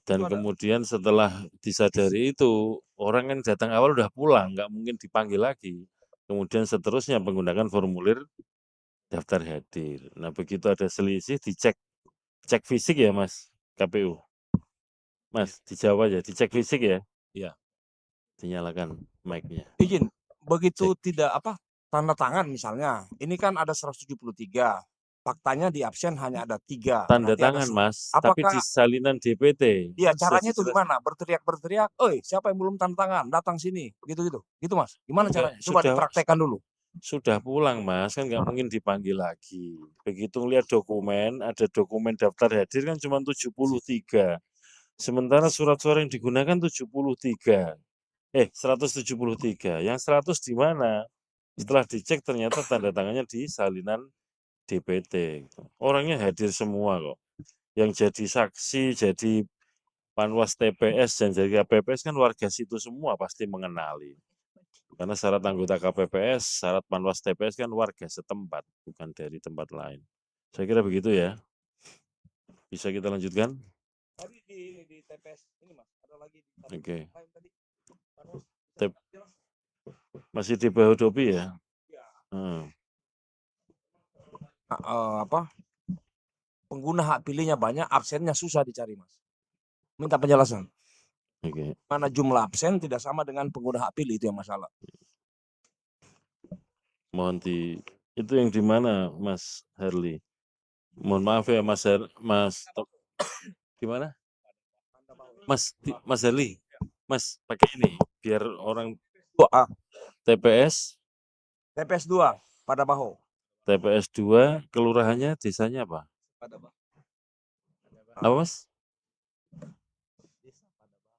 Speaker 2: Dan kemudian setelah disadari itu, orang yang datang awal udah pulang, nggak mungkin dipanggil lagi. Kemudian seterusnya menggunakan formulir daftar hadir. Nah, begitu ada selisih cek fisik ya Mas KPU? Mas, dijawab aja, dicek fisik ya?
Speaker 5: Iya.
Speaker 2: Dinyalakan mic-nya.
Speaker 1: Izin, begitu
Speaker 2: Cek.
Speaker 1: tidak tanda tangan misalnya, ini kan ada 173, faktanya di absen hanya ada 3,
Speaker 2: Tanda
Speaker 1: nanti ada
Speaker 2: tangan
Speaker 1: surat.
Speaker 2: Mas, tapi di
Speaker 1: Apakah
Speaker 2: salinan DPT.
Speaker 1: iya,
Speaker 2: Kan sudah
Speaker 1: caranya itu
Speaker 2: dijelaskan.
Speaker 1: gimana? Berteriak-berteriak, "Oi, siapa yang belum tanda tangan? Datang sini." Gitu-gitu. Gitu, Mas? Gimana
Speaker 2: Enggak,
Speaker 1: caranya? Coba dipraktekkan dulu.
Speaker 2: sudah pulang Mas, kan nggak mungkin dipanggil lagi. Begitu ngelihat dokumen, ada dokumen daftar hadir kan cuma 73. Sementara surat suara yang digunakan 73. 173. Yang 100 di mana? Setelah dicek ternyata tanda tangannya di salinan DPT. Orangnya hadir semua kok. Yang jadi saksi, jadi panwas TPS dan jadi KPPS kan warga situ semua pasti mengenali. Karena syarat anggota KPPS, syarat panwas TPS kan warga setempat, bukan dari tempat lain. Saya kira begitu ya. Bisa kita lanjutkan?
Speaker 1: Tadi di TPS ini, Mas, ada lagi di
Speaker 2: Oke.
Speaker 1: lain tadi.
Speaker 2: Masih di Bahodopi ya?
Speaker 1: Pengguna hak pilihnya banyak, absennya susah dicari, Mas. Minta penjelasan.
Speaker 2: Oke.
Speaker 1: Mana jumlah absen tidak sama dengan pengguna hak pilih, itu yang masalah.
Speaker 2: Mohon itu yang di mana Mas Herli? Mohon maaf ya Mas di mana? Mas Herli. Mas pakai ini biar orang TPS
Speaker 1: 2 pada Baho.
Speaker 2: TPS 2 kelurahannya desanya apa? Apa Mas?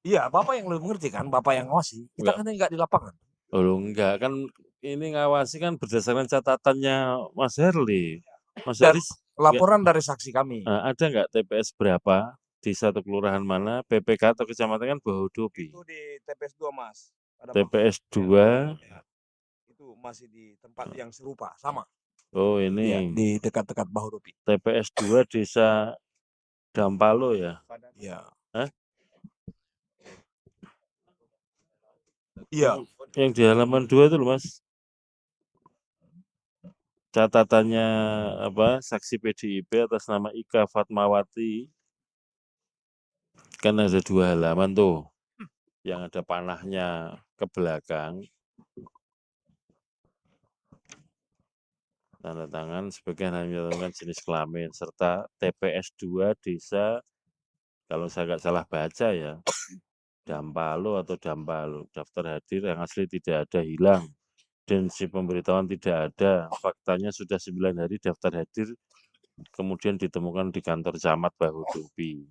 Speaker 1: Iya, Bapak yang lebih mengerti kan, Bapak yang ngawasi. Kita kan nggak di lapangan.
Speaker 2: Oh enggak, kan ini ngawasi kan berdasarkan catatannya Mas Herli. Mas
Speaker 1: Dan
Speaker 2: Herli
Speaker 1: laporan dari saksi kami.
Speaker 2: ada nggak TPS berapa di satu kelurahan mana, PPK atau kecamatan kan Bahodopi.
Speaker 1: Itu di TPS 2, Mas.
Speaker 2: TPS 2
Speaker 1: itu masih di tempat yang serupa, sama.
Speaker 2: Oh
Speaker 1: Iya,
Speaker 2: ini
Speaker 1: di dekat-dekat Bahodopi.
Speaker 2: TPS 2 Desa Dampalo ya?
Speaker 1: Iya.
Speaker 2: Hah?
Speaker 1: Iya.
Speaker 2: Yang di halaman 2 itu loh Mas. Catatannya apa? Saksi PDIP atas nama Ika Fatmawati. Kan ada 2 halaman tuh. Yang ada panahnya ke belakang. Tanda tangan sebagian hanya menyatakan jenis kelamin serta TPS 2 Desa, kalau saya nggak salah baca ya, Dampalo atau Dampalo, daftar hadir yang asli tidak ada, hilang, dan si pemberitahuan tidak ada, faktanya sudah 9 hari daftar hadir, kemudian ditemukan di kantor camat Bahodopi.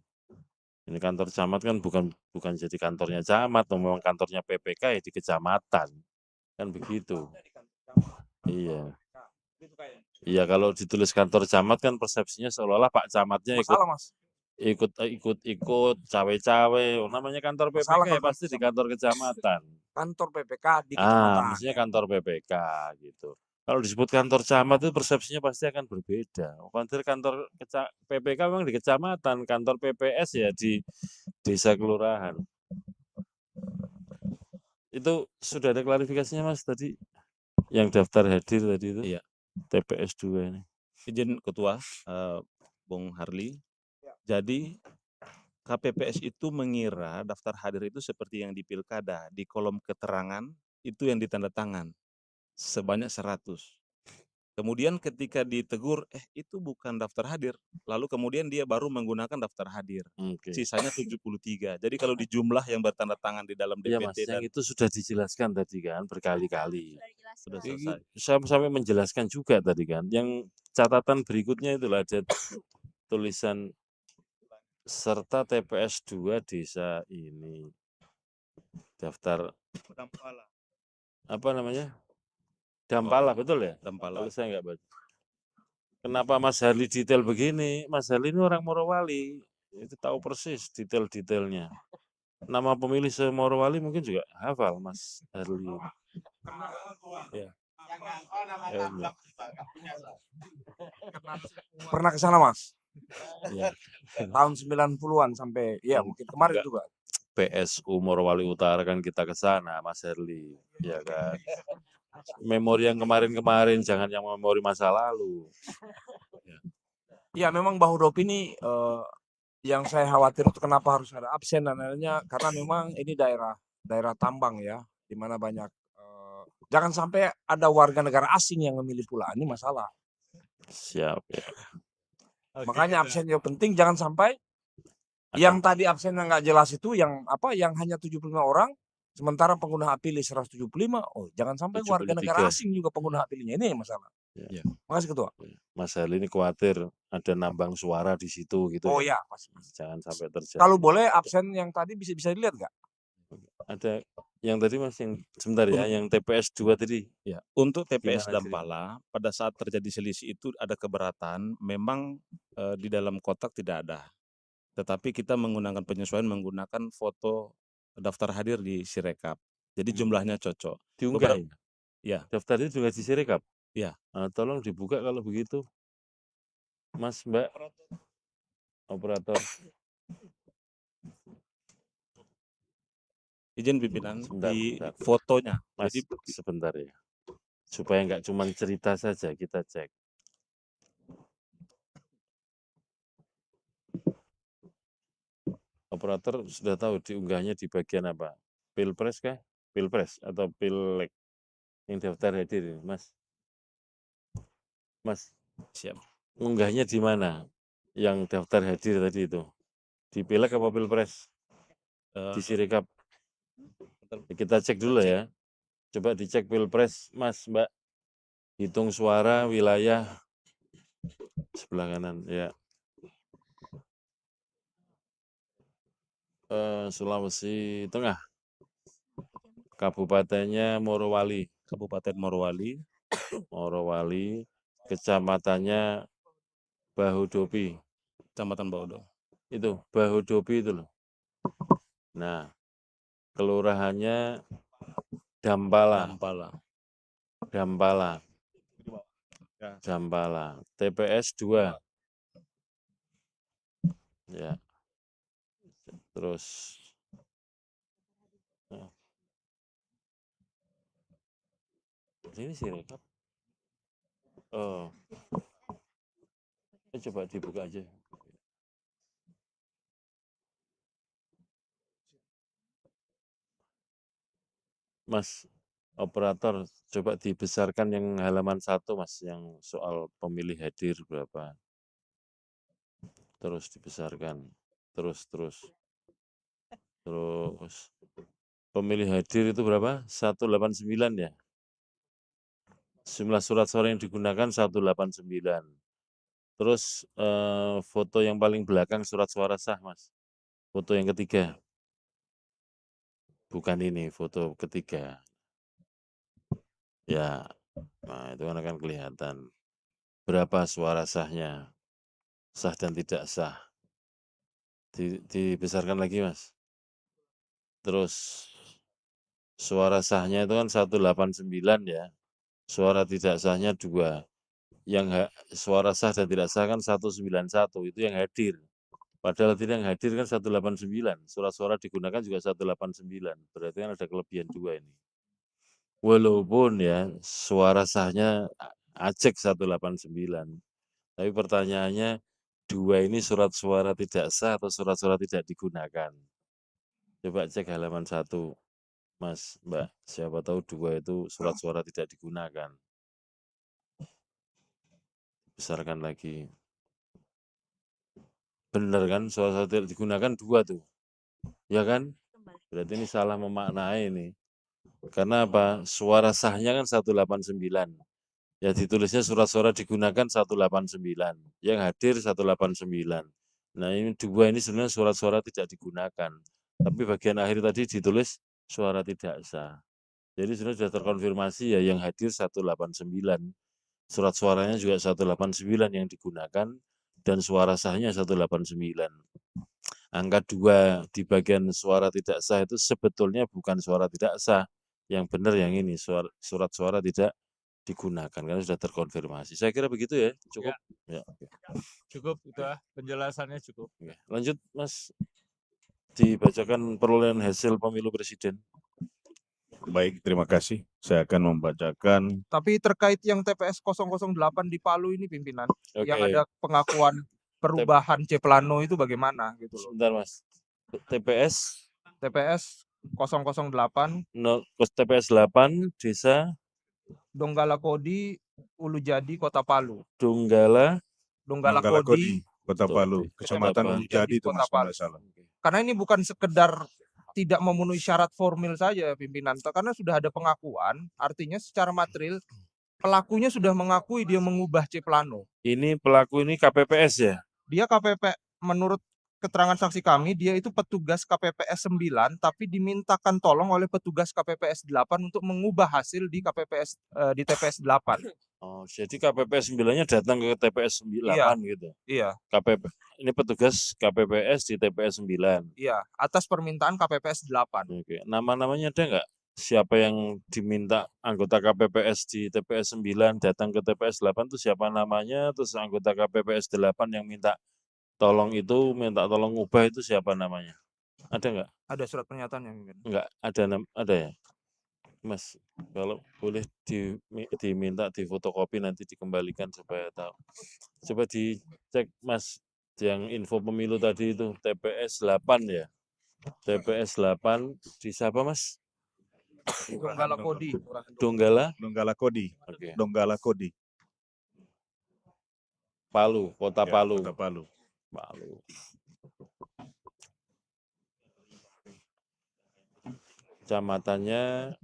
Speaker 2: Ini kantor camat kan bukan jadi kantornya camat, memang kantornya PPK ya di kecamatan, kan begitu. Iya. Iya, kalau ditulis kantor camat kan persepsinya seolah-olah Pak Camatnya ikut cawe-cawe. Namanya kantor PPK ya pasti di kantor kecamatan.
Speaker 1: Kantor PPK di kecamatan.
Speaker 2: Maksudnya kantor PPK gitu. Kalau disebut kantor camat itu persepsinya pasti akan berbeda. Kantor PPK memang di kecamatan, kantor PPS ya di desa kelurahan. Itu sudah ada klarifikasinya Mas tadi? Yang daftar hadir tadi itu?
Speaker 5: Iya.
Speaker 2: TPS 2 ini.
Speaker 5: Izin Ketua, Bung Harli. Jadi KPPS itu mengira daftar hadir itu seperti yang di pilkada, di kolom keterangan itu yang ditanda tangan sebanyak 100. Kemudian ketika ditegur, itu bukan daftar hadir. Lalu kemudian dia baru menggunakan daftar hadir. Sisanya 73. Jadi kalau di jumlah yang bertanda tangan di dalam
Speaker 2: Iya Mas,
Speaker 5: DPT
Speaker 2: yang itu sudah dijelaskan tadi kan berkali-kali.
Speaker 5: sudah selesai.
Speaker 2: Saya sampai menjelaskan juga tadi kan. Yang catatan berikutnya itulah ada tulisan serta TPS 2 desa ini. Daftar apa namanya? Dampala, betul ya?
Speaker 5: Dampala.
Speaker 2: Kalau saya nggak baca. Kenapa Mas Harli detail begini? Mas Harli ini orang Morowali. Itu tahu persis detail-detailnya. Nama pemilih se-Morowali mungkin juga hafal Mas Harli. Ya.
Speaker 1: Pernah ke sana Mas?
Speaker 2: Iya.
Speaker 1: Tahun 90-an sampai ya mungkin kemarin
Speaker 2: Enggak.
Speaker 1: juga.
Speaker 2: PSU Morowali Utara kan kita ke sana, Mas Herli, ya kan. Memori yang kemarin-kemarin, jangan yang memori masa lalu.
Speaker 1: Ya memang bahu dop ini yang saya khawatir itu kenapa harus ada absen dan lainnya karena memang ini daerah tambang ya, di mana banyak jangan sampai ada warga negara asing yang memilih pula, ini masalah.
Speaker 2: Siap ya.
Speaker 1: Makanya absen yang penting, jangan sampai yang tadi absen yang nggak jelas itu yang hanya 75 orang, sementara pengguna hak pilih 175, jangan sampai warga negara
Speaker 2: 73.
Speaker 1: asing juga pengguna hak pilihnya, ini masalah.
Speaker 2: Ya.
Speaker 1: Makasih Ketua.
Speaker 2: Mas Herli ini khawatir ada nambang suara di situ gitu
Speaker 1: Oh
Speaker 2: ya.
Speaker 1: ya, pasti.
Speaker 2: Jangan sampai terjadi.
Speaker 1: Kalau boleh absen yang tadi bisa dilihat nggak?
Speaker 2: Ada yang tadi Mas yang sebentar ya, yang TPS 2 tadi.
Speaker 5: Ya, untuk TPS
Speaker 2: Gimana
Speaker 5: Dampala pada saat terjadi selisih itu ada keberatan, memang di dalam kotak tidak ada. Tetapi kita menggunakan penyesuaian menggunakan foto daftar hadir di Sirekap. Jadi jumlahnya cocok.
Speaker 2: Diunggah
Speaker 5: Beberapa-
Speaker 2: ya?
Speaker 5: Ya,
Speaker 2: Daftar itu juga di Sirekap?
Speaker 5: ya.
Speaker 2: Tolong dibuka kalau begitu. Mas, Mbak, operator.
Speaker 5: Izin pimpinan
Speaker 2: Sebentar,
Speaker 5: di
Speaker 2: sebentar.
Speaker 5: fotonya.
Speaker 2: Mas,
Speaker 5: Jadi
Speaker 2: sebentar ya. Supaya nggak cuma cerita saja, kita cek. Operator sudah tahu diunggahnya di bagian apa? Pilpres kah? Pilpres atau Pileg? Yang daftar hadir ini, Mas. Mas,
Speaker 5: siap.
Speaker 2: unggahnya di mana? Yang daftar hadir tadi itu. Di Pileg apa Pilpres? Di Sirekap. Kita cek dulu ya. Coba dicek Pilpres, Mas, Mbak. Hitung suara wilayah sebelah kanan ya. Sulawesi Tengah. Kabupatennya Morowali.
Speaker 5: Kabupaten Morowali.
Speaker 2: Morowali. Kecamatannya Bahodopi.
Speaker 5: Kecamatan Baudo.
Speaker 2: Itu Bahodopi itu loh. Nah, kelurahannya Dampala. Dampala. TPS 2. Ya. Terus ini Sirekap. Coba dibuka aja. Mas operator, coba dibesarkan yang halaman 1 Mas, yang soal pemilih hadir berapa. Terus dibesarkan. Terus. Pemilih hadir itu berapa? 189 ya? Jumlah surat suara yang digunakan 189. Terus foto yang paling belakang surat suara sah, Mas. Foto yang ketiga. Bukan ini, foto ketiga. Ya, nah itu kan akan kelihatan. Berapa suara sahnya. Sah dan tidak sah. Dibesarkan lagi, Mas. Terus suara sahnya itu kan 189 ya. Suara tidak sahnya 2. Yang suara sah dan tidak sah kan 191, itu yang hadir. Padahal tidak yang hadir kan 189. Surat-suara digunakan juga 189. Berarti kan ada kelebihan 2 ini. Walaupun ya suara sahnya acek 189. Tapi pertanyaannya 2 ini surat suara tidak sah atau surat suara tidak digunakan. Coba cek halaman 1. Mas, Mbak, siapa tahu 2 itu surat suara tidak digunakan. Besarkan lagi. Benar kan, suara suara tidak digunakan 2 tuh. Ya kan? Berarti ini salah memaknai ini. Karena apa? Suara sahnya kan 189. Ya ditulisnya surat suara digunakan 189. Yang hadir 189. Nah ini 2 ini sebenarnya surat suara tidak digunakan. Tapi bagian akhir tadi ditulis suara tidak sah. Jadi sebenarnya sudah terkonfirmasi ya yang hadir 189. Surat suaranya juga 189 yang digunakan dan suara sahnya 189. Angka 2 di bagian suara tidak sah itu sebetulnya bukan suara tidak sah. Yang benar yang ini, surat suara tidak digunakan karena sudah terkonfirmasi. Saya kira begitu ya, cukup? Ya, oke.
Speaker 9: Cukup itu penjelasannya cukup.
Speaker 2: Oke. Lanjut Mas, dibacakan perolehan hasil pemilu presiden.
Speaker 8: Baik, terima kasih. Saya akan membacakan.
Speaker 7: Tapi terkait yang TPS 008 di Palu ini pimpinan, yang
Speaker 2: Oke.
Speaker 7: ada pengakuan perubahan C Plano itu bagaimana gitu loh.
Speaker 2: Sebentar Mas. TPS
Speaker 7: TPS 008
Speaker 2: TPS 8 Desa
Speaker 7: Donggala Kodi, Ulu Jadi, Kota Palu.
Speaker 2: Donggala
Speaker 7: Donggala
Speaker 8: Donggala
Speaker 7: Kodi,
Speaker 8: Kodi, Kota Palu, Kecamatan
Speaker 2: Palu.
Speaker 8: Ulu Jadi itu
Speaker 7: Kota
Speaker 8: Mas, kalau
Speaker 7: Palu.
Speaker 8: nggak salah.
Speaker 7: Karena ini bukan sekedar tidak memenuhi syarat formil saja pimpinan, karena sudah ada pengakuan, artinya secara material pelakunya sudah mengakui dia mengubah C Plano.
Speaker 2: Ini pelaku ini KPPS ya?
Speaker 7: Dia KPP, menurut keterangan saksi kami, dia itu petugas KPPS 9 tapi dimintakan tolong oleh petugas KPPS 8 untuk mengubah hasil di KPPS di TPS 8.
Speaker 2: Oh, jadi KPPS 9-nya datang ke TPS 8
Speaker 7: Iya.
Speaker 2: gitu.
Speaker 7: Iya,
Speaker 2: Ini petugas KPPS di TPS 9.
Speaker 7: iya, atas permintaan KPPS 8.
Speaker 2: Oke, nama-namanya ada nggak? Siapa yang diminta anggota KPPS di TPS 9 datang ke TPS 8 itu siapa namanya? Terus anggota KPPS 8 yang minta tolong ubah itu siapa namanya? Ada nggak?
Speaker 7: Ada surat pernyataannya pimpinan.
Speaker 2: Nggak, ada ya? Mas, kalau boleh diminta difotokopi nanti dikembalikan supaya tahu. Coba dicek Mas, yang info pemilu tadi itu TPS 8 ya. TPS 8 di siapa Mas?
Speaker 7: Donggala Kodi.
Speaker 2: Donggala?
Speaker 8: Donggala Kodi,
Speaker 2: Oke.
Speaker 8: Donggala Kodi.
Speaker 2: Palu, Kota
Speaker 8: Ya,
Speaker 2: Palu.
Speaker 8: Kota Palu.
Speaker 2: Palu. Kecamatannya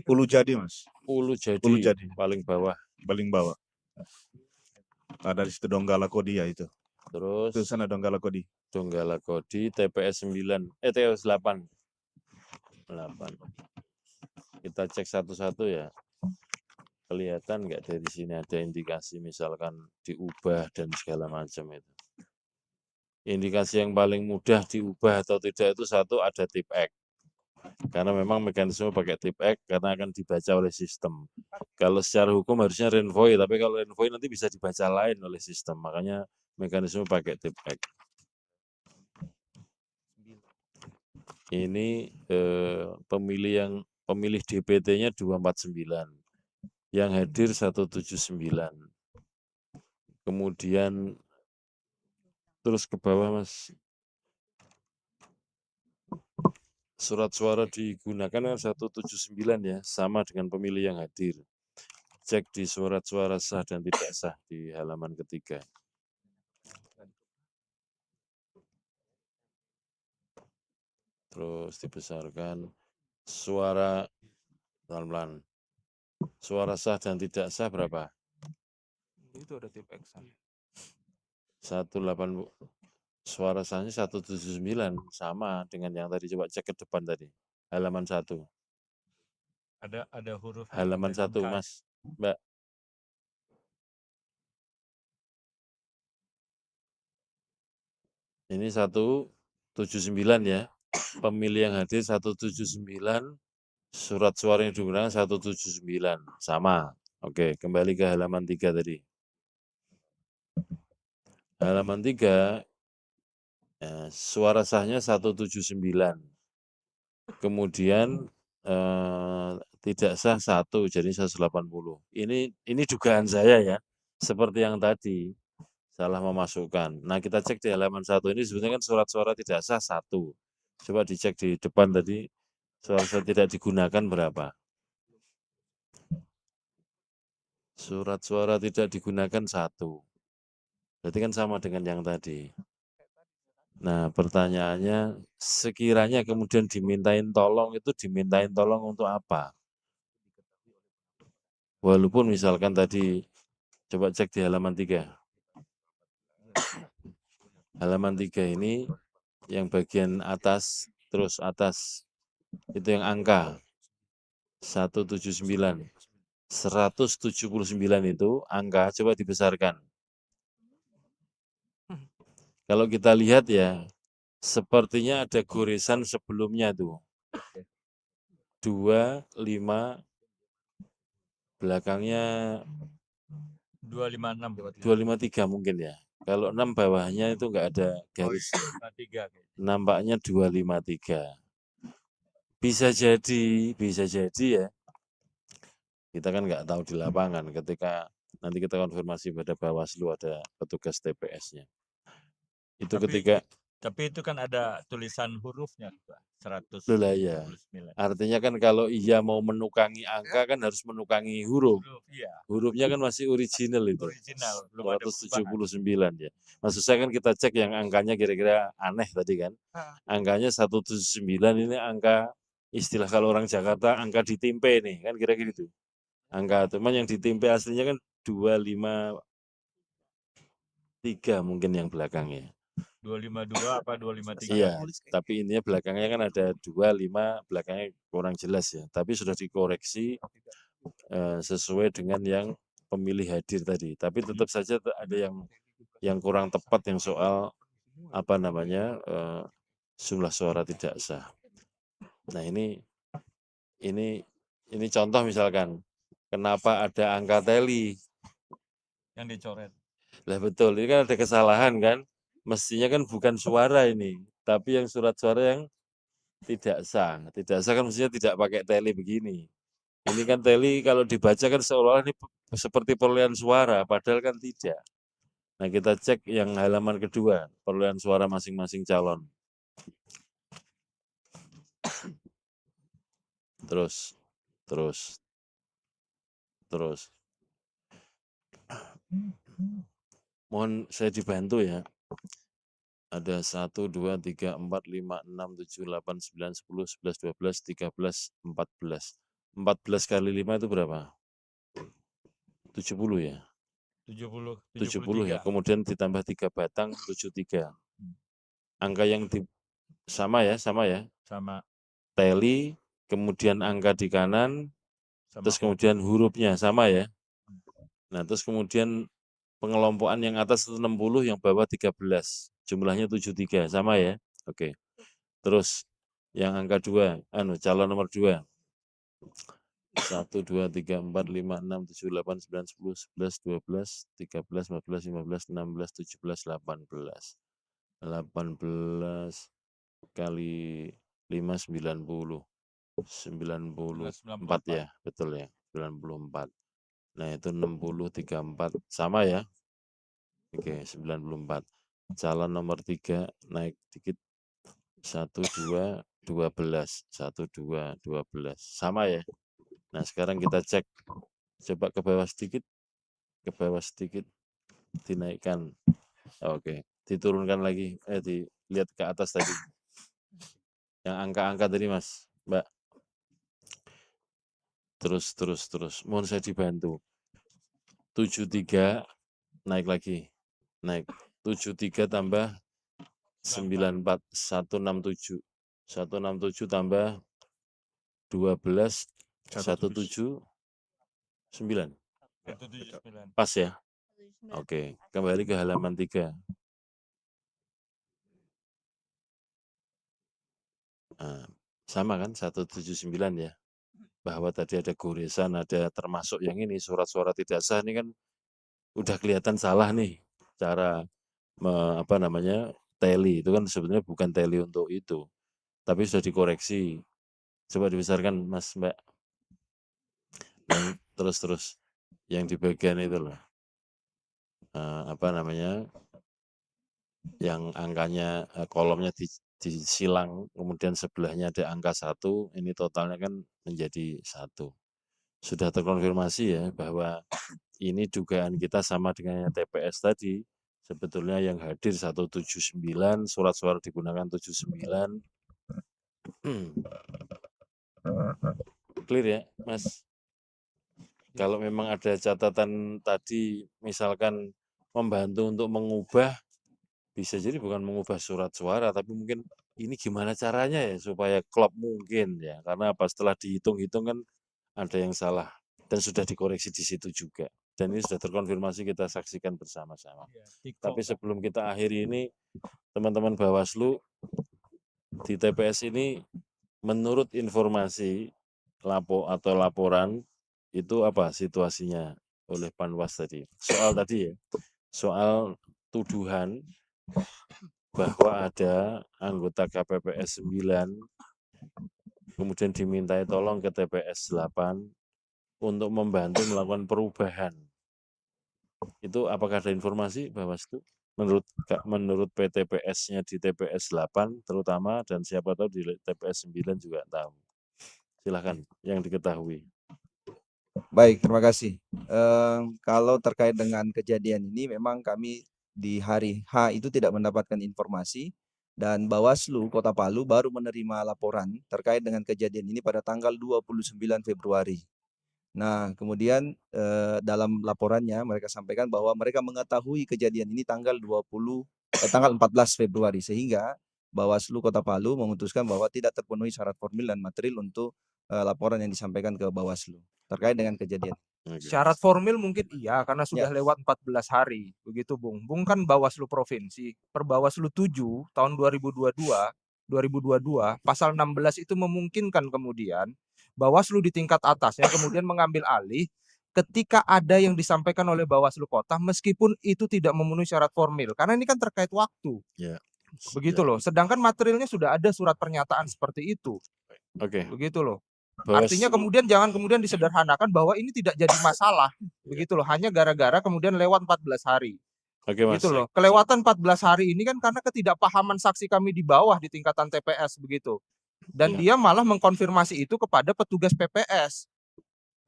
Speaker 8: Ulu Jadi Mas,
Speaker 2: Ulu Jadi,
Speaker 8: Ulu Jadi.
Speaker 2: paling bawah.
Speaker 8: paling bawah. Ada di situ Donggala Kodi ya itu.
Speaker 2: Terus
Speaker 8: Itu sana Donggala Kodi.
Speaker 2: Donggala Kodi TPS 9, TPS 8. 8. Kita cek satu-satu ya. Kelihatan nggak dari sini ada indikasi misalkan diubah dan segala macam itu. Indikasi yang paling mudah diubah atau tidak itu satu ada tip X. Karena memang mekanisme pakai tip X karena akan dibaca oleh sistem. Kalau secara hukum harusnya renvoy, tapi kalau renvoy nanti bisa dibaca lain oleh sistem. Makanya mekanisme pakai tip X. Ini pemilih DPT-nya 249. Yang hadir 179. Kemudian terus ke bawah Mas. Surat suara digunakan kan 179 ya, sama dengan pemilih yang hadir. Cek di surat suara sah dan tidak sah di halaman ketiga. Terus dibesarkan suara pelan-pelan. Suara sah dan tidak sah berapa?
Speaker 7: Itu ada tip X.
Speaker 2: 180. Suara sahnya 179 sama dengan yang tadi, coba cek ke depan tadi. Halaman 1.
Speaker 9: Ada huruf
Speaker 2: Halaman 1 Mas, Mbak. Ini 179 ya. Pemilih yang hadir 179, surat suara yang digunakan 179, sama. Oke, kembali ke halaman 3 tadi. Halaman 3, suara sahnya 179. Kemudian tidak sah 1, jadi 180. Ini dugaan saya ya, seperti yang tadi, salah memasukkan. Nah, kita cek di halaman 1 ini sebenarnya kan surat suara tidak sah 1. Coba dicek di depan tadi, surat tidak digunakan berapa? Surat suara tidak digunakan 1. Berarti kan sama dengan yang tadi. Nah, pertanyaannya, sekiranya kemudian dimintain tolong, itu dimintain tolong untuk apa? Walaupun misalkan tadi, coba cek di halaman 3. Halaman 3 ini, yang bagian atas, terus atas, itu yang angka 179. 179 itu angka, coba dibesarkan. Kalau kita lihat ya, sepertinya ada goresan sebelumnya tuh. 2, 5, belakangnya
Speaker 9: 256.
Speaker 2: 253 mungkin ya. Kalau 6 bawahnya itu enggak ada garis.
Speaker 9: 53 kayaknya.
Speaker 2: Nampaknya 253. Bisa jadi ya. Kita kan nggak tahu di lapangan ketika nanti kita konfirmasi pada Bawaslu ada petugas TPS-nya. Itu ketika
Speaker 9: Tapi itu kan ada tulisan hurufnya, Pak.
Speaker 2: Loh ya.
Speaker 9: 179.
Speaker 2: Artinya kan kalau iya mau menukangi angka kan harus menukangi huruf.
Speaker 9: Huruf, iya.
Speaker 2: Hurufnya kan masih original itu.
Speaker 9: Original, belum ada perubahan.
Speaker 2: 179 ya. Maksud saya kan kita cek yang angkanya kira-kira aneh tadi kan. Angkanya 179 ini angka istilah kalau orang Jakarta angka ditimpe nih kan kira-kira gitu. Angka teman yang ditimpe aslinya kan 253 mungkin yang belakangnya.
Speaker 9: 252 apa 253?
Speaker 2: Iya, tapi ininya belakangnya kan ada 25, belakangnya kurang jelas ya. Tapi sudah dikoreksi sesuai dengan yang pemilih hadir tadi. Tapi tetap saja ada yang kurang tepat yang soal apa namanya jumlah suara tidak sah. Nah ini contoh misalkan kenapa ada angka teli
Speaker 9: yang dicoret.
Speaker 2: Lah betul, ini kan ada kesalahan kan. Mestinya kan bukan suara ini, tapi yang surat suara yang tidak sah. Tidak sah kan mestinya tidak pakai teli begini. Ini kan teli kalau dibaca kan seolah-olah ini seperti perolehan suara, padahal kan tidak. Nah kita cek yang halaman kedua, perolehan suara masing-masing calon. Terus. Mohon saya dibantu ya. Ada 1, 2, 3, 4, 5, 6, 7, 8, 9, 10, 11, 12, 13, 14. 14 kali 5 itu berapa? 70 ya? 70 ya, kemudian ditambah 3 batang, 73. Angka yang sama ya?
Speaker 9: Sama.
Speaker 2: Teli, kemudian angka di kanan,
Speaker 9: Sama
Speaker 2: terus kemudian hurufnya sama ya? Nah terus kemudian pengelompokan yang atas itu 60, yang bawah 13. Jumlahnya 73, sama ya? Oke. Terus yang angka 2, calon nomor 2. 1, 2, 3, 4, 5, 6, 7, 8, 9, 10, 11, 12, 13, 14, 15, 16, 17, 18. 18 kali 5, 90. 94 ya, betul ya, 94. Nah itu 60, 34, sama ya? Oke, 94. Calon nomor 3 naik dikit. 1, 2, 12. 1, 2, 12. Sama ya? Nah sekarang kita cek. Coba ke bawah sedikit. Dinaikkan. Oke, diturunkan lagi. Dilihat ke atas tadi. Yang angka-angka tadi Mas, Mbak. Terus. Mohon saya dibantu. 73 naik lagi. Naik. 73 tambah 94, 167. 167 tambah 12, 179.
Speaker 9: 179.
Speaker 2: Pas ya? Oke, kembali ke halaman 3. Nah, sama kan 179 ya? Bahwa tadi ada goresan, ada termasuk yang ini surat suara tidak sah ini kan udah kelihatan salah nih cara teli itu kan sebenarnya bukan teli untuk itu, tapi sudah dikoreksi. Coba dibesarkan Mas Mbak. Dan terus yang di bagian itu loh, yang angkanya kolomnya disilang, kemudian sebelahnya ada angka 1, ini totalnya kan menjadi 1. Sudah terkonfirmasi ya bahwa ini dugaan kita sama dengan yang TPS tadi. Sebetulnya yang hadir 179, surat suara digunakan 79. Clear ya, Mas? Kalau memang ada catatan tadi, misalkan membantu untuk mengubah, bisa jadi bukan mengubah surat suara, tapi mungkin ini gimana caranya ya supaya klop mungkin ya. Karena apa setelah dihitung-hitung kan ada yang salah dan sudah dikoreksi di situ juga. Dan ini sudah terkonfirmasi kita saksikan bersama-sama. Tapi sebelum kita akhiri ini, teman-teman Bawaslu di TPS ini menurut informasi laporan itu apa situasinya oleh Panwas tadi? Soal tadi ya, soal tuduhan bahwa ada anggota KPPS 9 kemudian dimintai tolong ke TPS 8 untuk membantu melakukan perubahan. Itu apakah ada informasi Bawaslu? Menurut PTPS-nya di TPS 8 terutama, dan siapa tahu di TPS 9 juga tahu. Silahkan yang diketahui.
Speaker 6: Baik, terima kasih. Kalau terkait dengan kejadian ini, memang kami di hari H itu tidak mendapatkan informasi, dan Bawaslu Kota Palu baru menerima laporan terkait dengan kejadian ini pada tanggal 29 Februari. Nah, kemudian dalam laporannya mereka sampaikan bahwa mereka mengetahui kejadian ini tanggal 14 Februari, sehingga Bawaslu Kota Palu memutuskan bahwa tidak terpenuhi syarat formil dan material untuk laporan yang disampaikan ke Bawaslu terkait dengan kejadian.
Speaker 7: Syarat formil mungkin iya, karena sudah
Speaker 6: Ya.
Speaker 7: lewat 14 hari, begitu Bung. Bung kan Bawaslu Provinsi, per Bawaslu 7 tahun 2022, pasal 16 itu memungkinkan kemudian Bawaslu di tingkat atasnya kemudian mengambil alih ketika ada yang disampaikan oleh Bawaslu Kota meskipun itu tidak memenuhi syarat formil, karena ini kan terkait waktu.
Speaker 2: Ya.
Speaker 7: Begitu loh. Sedangkan materialnya sudah ada surat pernyataan seperti itu.
Speaker 2: Oke.
Speaker 7: Begitu loh. Artinya kemudian jangan kemudian disederhanakan bahwa ini tidak jadi masalah. Begitu loh. Hanya gara-gara kemudian lewat 14 hari.
Speaker 2: Oke, Mas.
Speaker 7: Gitu loh. Kelewatan 14 hari ini kan karena ketidakpahaman saksi kami di bawah di tingkatan TPS begitu. Dan dia malah mengkonfirmasi itu kepada petugas PPS.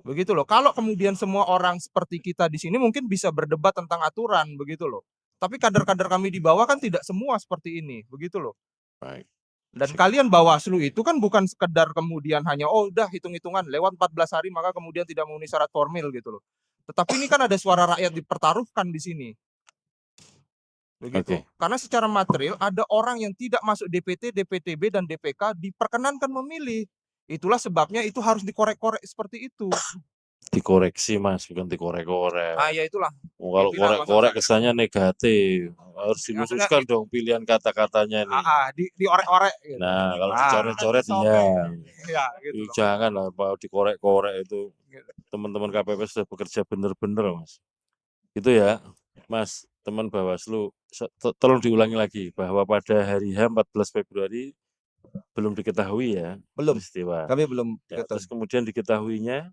Speaker 7: Begitu loh. Kalau kemudian semua orang seperti kita di sini mungkin bisa berdebat tentang aturan begitu loh. Tapi kader-kader kami di bawah kan tidak semua seperti ini, begitu loh.
Speaker 2: Baik.
Speaker 7: Dan kalian Bawaslu itu kan bukan sekedar kemudian hanya udah hitung-hitungan lewat 14 hari maka kemudian tidak memenuhi syarat formil gitu loh. Tetapi ini kan ada suara rakyat dipertaruhkan di sini. Begitu. Karena secara material ada orang yang tidak masuk DPT, DPTB dan DPK diperkenankan memilih. Itulah sebabnya itu harus dikorek-korek seperti itu.
Speaker 2: Dikoreksi, Mas, bukan dikorek-korek.
Speaker 7: Ya itulah.
Speaker 2: Kalau korek-korek kesannya negatif. Harus diluruskan dong pilihan kata-katanya nih.
Speaker 7: Diorek-orek gitu.
Speaker 2: Nah, kalau dicoret-coret iya.
Speaker 7: Ya, gitu.
Speaker 2: Jangan lah dikorek-korek itu. Teman-teman KPPS sudah bekerja benar-benar, Mas. Itu ya, Mas, teman Bawaslu, tolong diulangi lagi bahwa pada hari H 14 Februari belum diketahui ya
Speaker 6: Belum.
Speaker 2: peristiwa.
Speaker 6: Kami belum
Speaker 2: Ya,
Speaker 6: diketahui.
Speaker 2: terus kemudian diketahuinya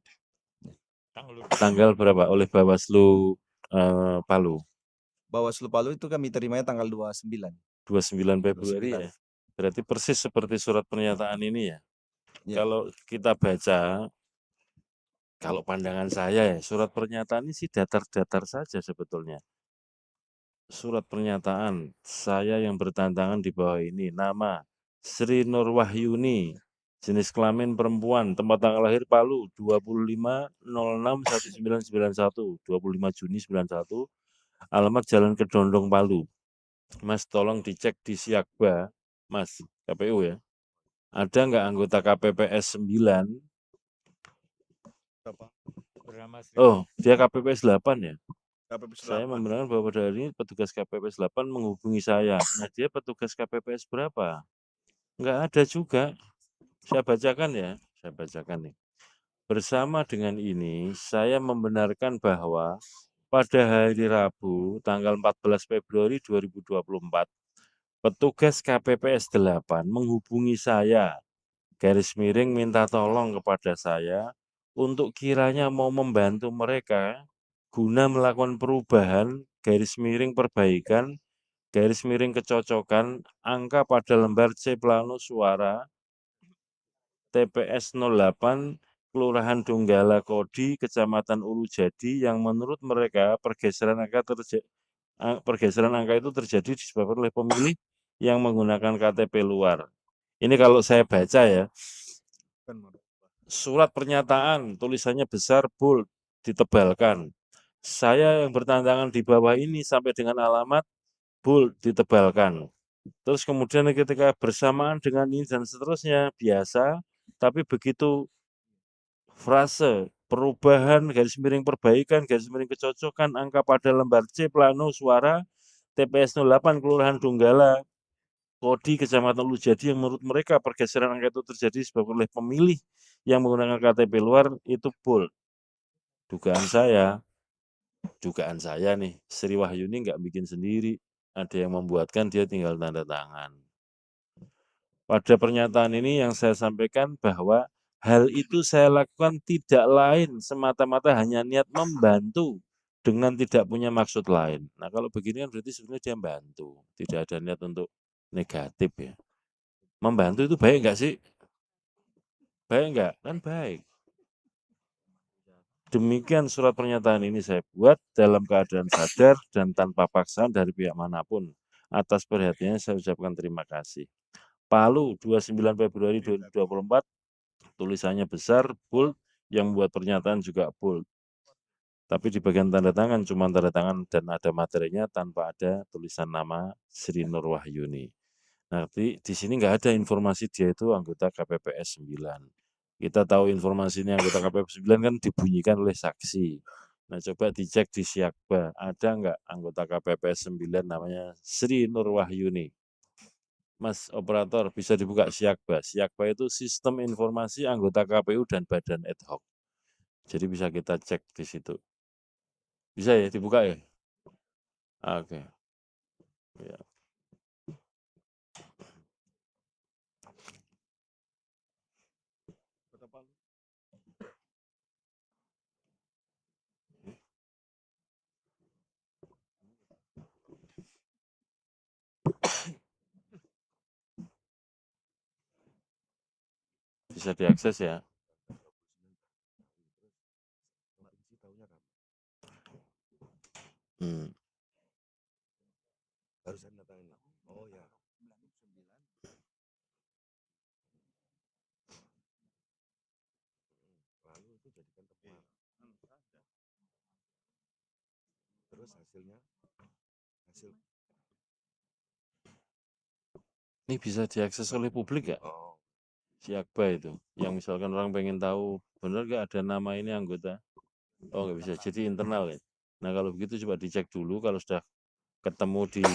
Speaker 2: tanggal berapa oleh Bawaslu Palu?
Speaker 6: Bawaslu Palu itu kami terimanya tanggal 29.
Speaker 2: 29 Februari ya. Berarti persis seperti surat pernyataan ini ya. Kalau kita baca, kalau pandangan saya ya, surat pernyataan ini sih datar-datar saja sebetulnya. Surat pernyataan saya yang bertantangan di bawah ini, nama Sri Nur Wahyuni, jenis kelamin perempuan, tempat tanggal lahir Palu 25.06.1991, 25 Juni 91, alamat Jalan Kedondong Palu. Mas tolong dicek di Siakba, Mas, KPU ya. Ada nggak anggota KPPS 9? Oh, dia KPPS 8 ya? Saya membenarkan bahwa pada hari ini petugas KPPS 8 menghubungi saya. Nah, dia petugas KPPS berapa? Nggak ada juga. Saya bacakan ya, saya bacakan nih. Bersama dengan ini, saya membenarkan bahwa pada hari Rabu, tanggal 14 Februari 2024, petugas KPPS 8 menghubungi saya, garis miring minta tolong kepada saya, untuk kiranya mau membantu mereka guna melakukan perubahan, garis miring perbaikan, garis miring kecocokan, angka pada lembar C plano suara, TPS 08, Kelurahan Donggala Kodi, Kecamatan Ulu Jadi, yang menurut mereka pergeseran angka itu terjadi disebabkan oleh pemilih yang menggunakan KTP luar. Ini kalau saya baca ya, surat pernyataan tulisannya besar, bold, ditebalkan. Saya yang bertantangan di bawah ini sampai dengan alamat, bold, ditebalkan. Terus kemudian ketika bersamaan dengan ini dan seterusnya, biasa, tapi begitu frase perubahan, garis miring perbaikan, garis miring kecocokan, angka pada lembar C plano suara, TPS 08 Kelurahan Donggala Kodi, Kecamatan Ulu Jadi, yang menurut mereka pergeseran angka itu terjadi disebabkan oleh pemilih yang menggunakan KTP luar, itu bold. Dugaan saya nih, Sri Wahyuni nggak bikin sendiri, ada yang membuatkan, dia tinggal tanda tangan. Pada pernyataan ini yang saya sampaikan bahwa hal itu saya lakukan tidak lain semata-mata hanya niat membantu dengan tidak punya maksud lain. Nah kalau begini kan berarti sebenarnya dia membantu, tidak ada niat untuk negatif ya. Membantu itu baik nggak sih? Baik nggak? Kan baik. Demikian surat pernyataan ini saya buat dalam keadaan sadar dan tanpa paksaan dari pihak manapun. Atas perhatiannya saya ucapkan terima kasih. Palu 29 Februari 2024, tulisannya besar, bold, yang membuat pernyataan juga bold. Tapi di bagian tanda tangan cuma tanda tangan dan ada materinya tanpa ada tulisan nama Sri Nur Wahyuni. Nanti di sini nggak ada informasi dia itu anggota KPPS 9. Kita tahu informasinya anggota KPPS 9 kan dibunyikan oleh saksi. Nah coba dicek di Siakba, ada nggak anggota KPPS 9 namanya Sri Nur Wahyuni? Mas operator bisa dibuka Siakba. Siakba itu sistem informasi anggota KPU dan badan ad hoc. Jadi bisa kita cek di situ. Bisa ya dibuka ya? Oke. Ya. Bisa diakses ya. Hmm. Oh ya. Lalu itu jadikan temuan. Terus hasil ini bisa diakses oleh publik ya? Siakba itu, yang misalkan orang pengen tahu benar nggak ada nama ini anggota, oh nggak bisa, jadi internal ya. Nah kalau begitu coba dicek dulu kalau sudah ketemu di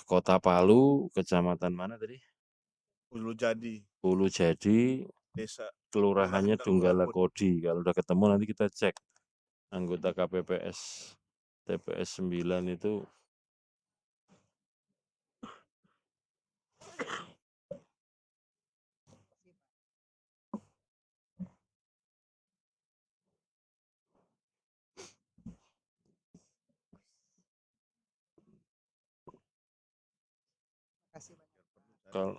Speaker 2: Kota Palu, kecamatan mana tadi?
Speaker 8: Hulu Jadi,
Speaker 2: Hulu Jadi,
Speaker 8: desa
Speaker 2: kelurahannya
Speaker 8: Tunggala
Speaker 2: Tunggala Kodi. Kalau udah ketemu nanti kita cek anggota KPPS TPS 9 itu. Kalau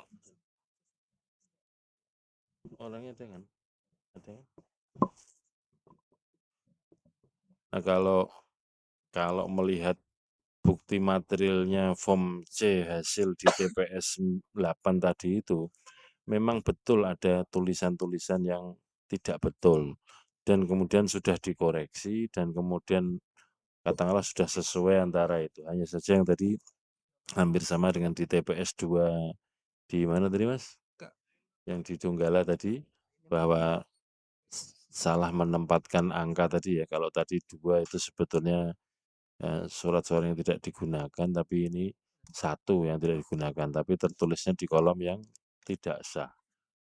Speaker 2: orangnya ada kan? Ada kan? Nah kalau melihat bukti materialnya form C hasil di TPS 8 tadi itu, memang betul ada tulisan-tulisan yang tidak betul. Dan kemudian sudah dikoreksi dan kemudian katakanlah sudah sesuai antara itu. Hanya saja yang tadi hampir sama dengan di TPS 2 di mana tadi Mas? Yang di Donggala tadi, bahwa salah menempatkan angka tadi ya. Kalau tadi 2 itu sebetulnya surat suara yang tidak digunakan, tapi ini 1 yang tidak digunakan, tapi tertulisnya di kolom yang tidak sah.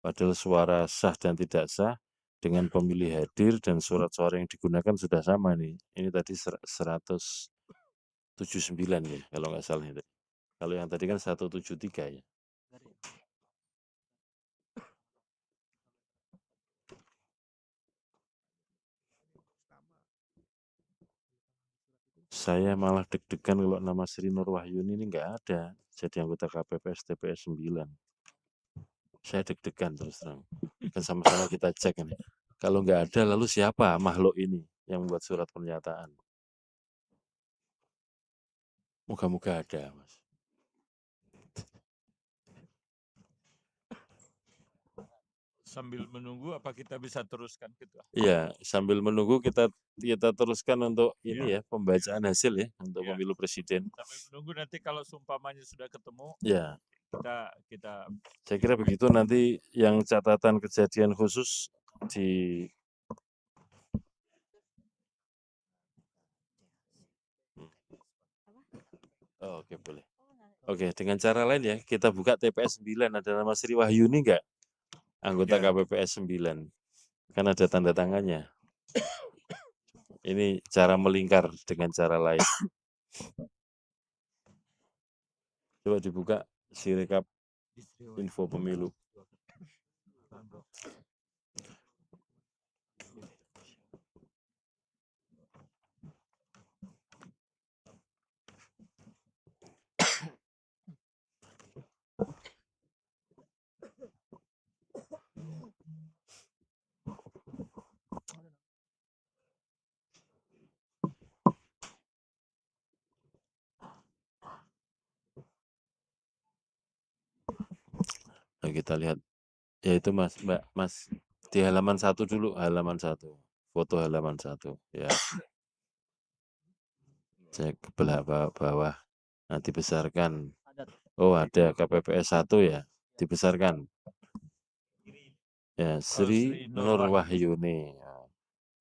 Speaker 2: Padahal suara sah dan tidak sah dengan pemilih hadir dan surat suara yang digunakan sudah sama nih. Ini tadi 179 ya kalau nggak salah itu. Kalau yang tadi kan 173 ya. Saya malah deg-degan kalau nama Sri Nur Wahyuni ini nggak ada jadi anggota KPPS TPS 9. Saya deg-degan terus terang. Kan sama-sama kita cek ini. Kalau nggak ada lalu siapa makhluk ini yang membuat surat pernyataan? Moga-moga ada, Mas.
Speaker 9: Sambil menunggu apa kita bisa teruskan Ketua?
Speaker 2: Iya, sambil menunggu kita teruskan untuk ini
Speaker 9: Iya.
Speaker 2: ya, pembacaan hasil ya untuk
Speaker 9: Iya.
Speaker 2: pemilu presiden.
Speaker 9: Sambil menunggu nanti kalau seumpamanya sudah ketemu,
Speaker 2: Ya,
Speaker 9: kita
Speaker 2: saya kira begitu nanti yang catatan kejadian khusus di Oh, oke boleh. Oke, dengan cara lain ya, kita buka TPS 9 ada nama Sri Wahyuni enggak? Anggota
Speaker 8: Ya.
Speaker 2: KPPS 9. Kan ada tanda tangannya. Ini cara melingkar dengan cara lain. Coba dibuka Sirekap info pemilu. Nah, kita lihat. Ya itu Mas, Mbak, Mas. Di halaman 1 dulu, halaman 1. Foto halaman 1, ya. Cek ke bawah. Nah, dibesarkan. Oh, ada KPPS 1 ya, dibesarkan. Ya, Sri Nur Wahyuni. Ya.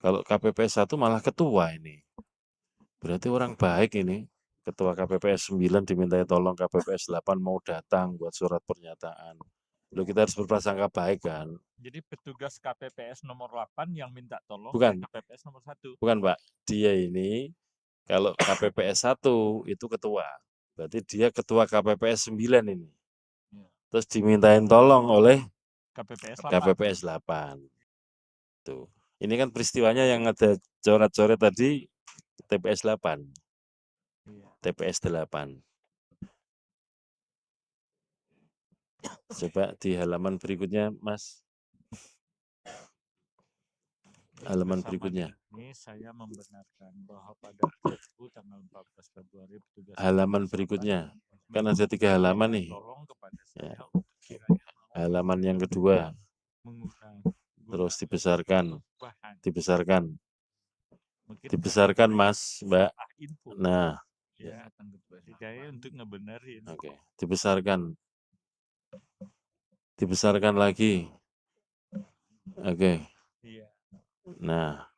Speaker 2: Kalau KPPS 1 malah ketua ini. Berarti orang baik ini. Ketua KPPS 9 dimintai tolong KPPS 8 mau datang buat surat pernyataan. Loh, kita harus berprasangka baik kan?
Speaker 9: Jadi petugas KPPS nomor 8 yang minta tolong
Speaker 2: Bukan.
Speaker 9: ke KPPS nomor 1.
Speaker 2: Bukan, Pak. Dia ini kalau KPPS 1 itu ketua. Berarti dia ketua KPPS 9 ini. Terus dimintain tolong oleh
Speaker 9: KPPS 8.
Speaker 2: KPPS 8. Tuh. Ini kan peristiwanya yang ada coret-coret tadi TPS 8. TPS 8. Coba di halaman berikutnya, Mas. Halaman berikutnya.
Speaker 9: Ini saya membenarkan bahwa pada Rabu tanggal 14 Februari petugas
Speaker 2: Halaman berikutnya. Kan ada 3 halaman nih.
Speaker 9: tolong kepada
Speaker 2: Ya.
Speaker 9: saya untuk
Speaker 2: Halaman yang kedua. Terus dibesarkan. Dibesarkan. Dibesarkan, Mas, Mbak. Nah.
Speaker 9: Ya, saya untuk ngebenerin.
Speaker 2: Oke, dibesarkan. Dibesarkan lagi. Oke.
Speaker 9: Iya.
Speaker 2: Nah.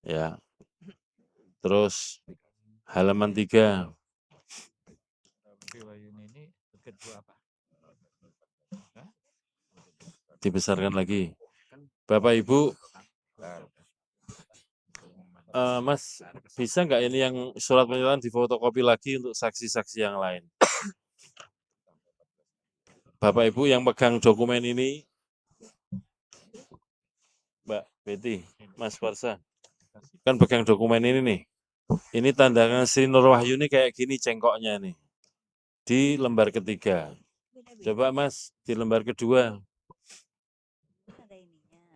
Speaker 2: Ya. Terus halaman 3.
Speaker 9: Ini kedua apa?
Speaker 2: Dibesarkan lagi. Bapak Ibu, Mas, bisa nggak ini yang surat pernyataan difotokopi lagi untuk saksi-saksi yang lain? Bapak Ibu yang pegang dokumen ini, Mbak Betty, Mas Farsa, kan pegang dokumen ini nih. Ini tandangan Sri Nur Wahyuni kayak gini cengkoknya nih. Di lembar ketiga. Coba Mas, di lembar kedua.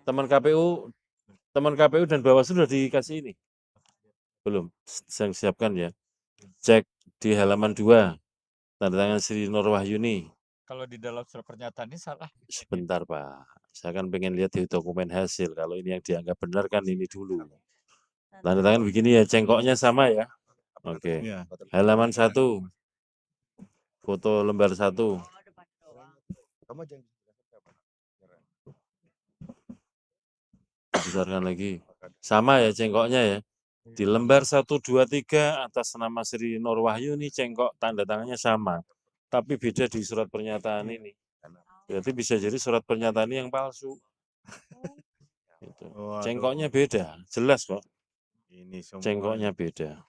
Speaker 2: Teman KPU dan Bawaslu sudah dikasih ini? Belum, saya siapkan ya. Cek di halaman 2, tanda tangan Sri Nur Wahyuni.
Speaker 9: Kalau di dalam surat pernyataan ini salah.
Speaker 2: Sebentar Pak, saya kan pengen lihat di dokumen hasil. Kalau ini yang dianggap benar kan ini dulu. Tanda tangan begini ya, cengkoknya sama ya. Oke, halaman 1, foto lembar 1. Dibesarkan lagi. Sama ya cengkoknya ya. Di lembar 1, 2, 3 atas nama Sri Nur Wahyuni cengkok tanda tangannya sama. Tapi beda di surat pernyataan ini. Berarti bisa jadi surat pernyataan ini yang palsu. Gitu. Cengkoknya beda, jelas kok. Cengkoknya beda.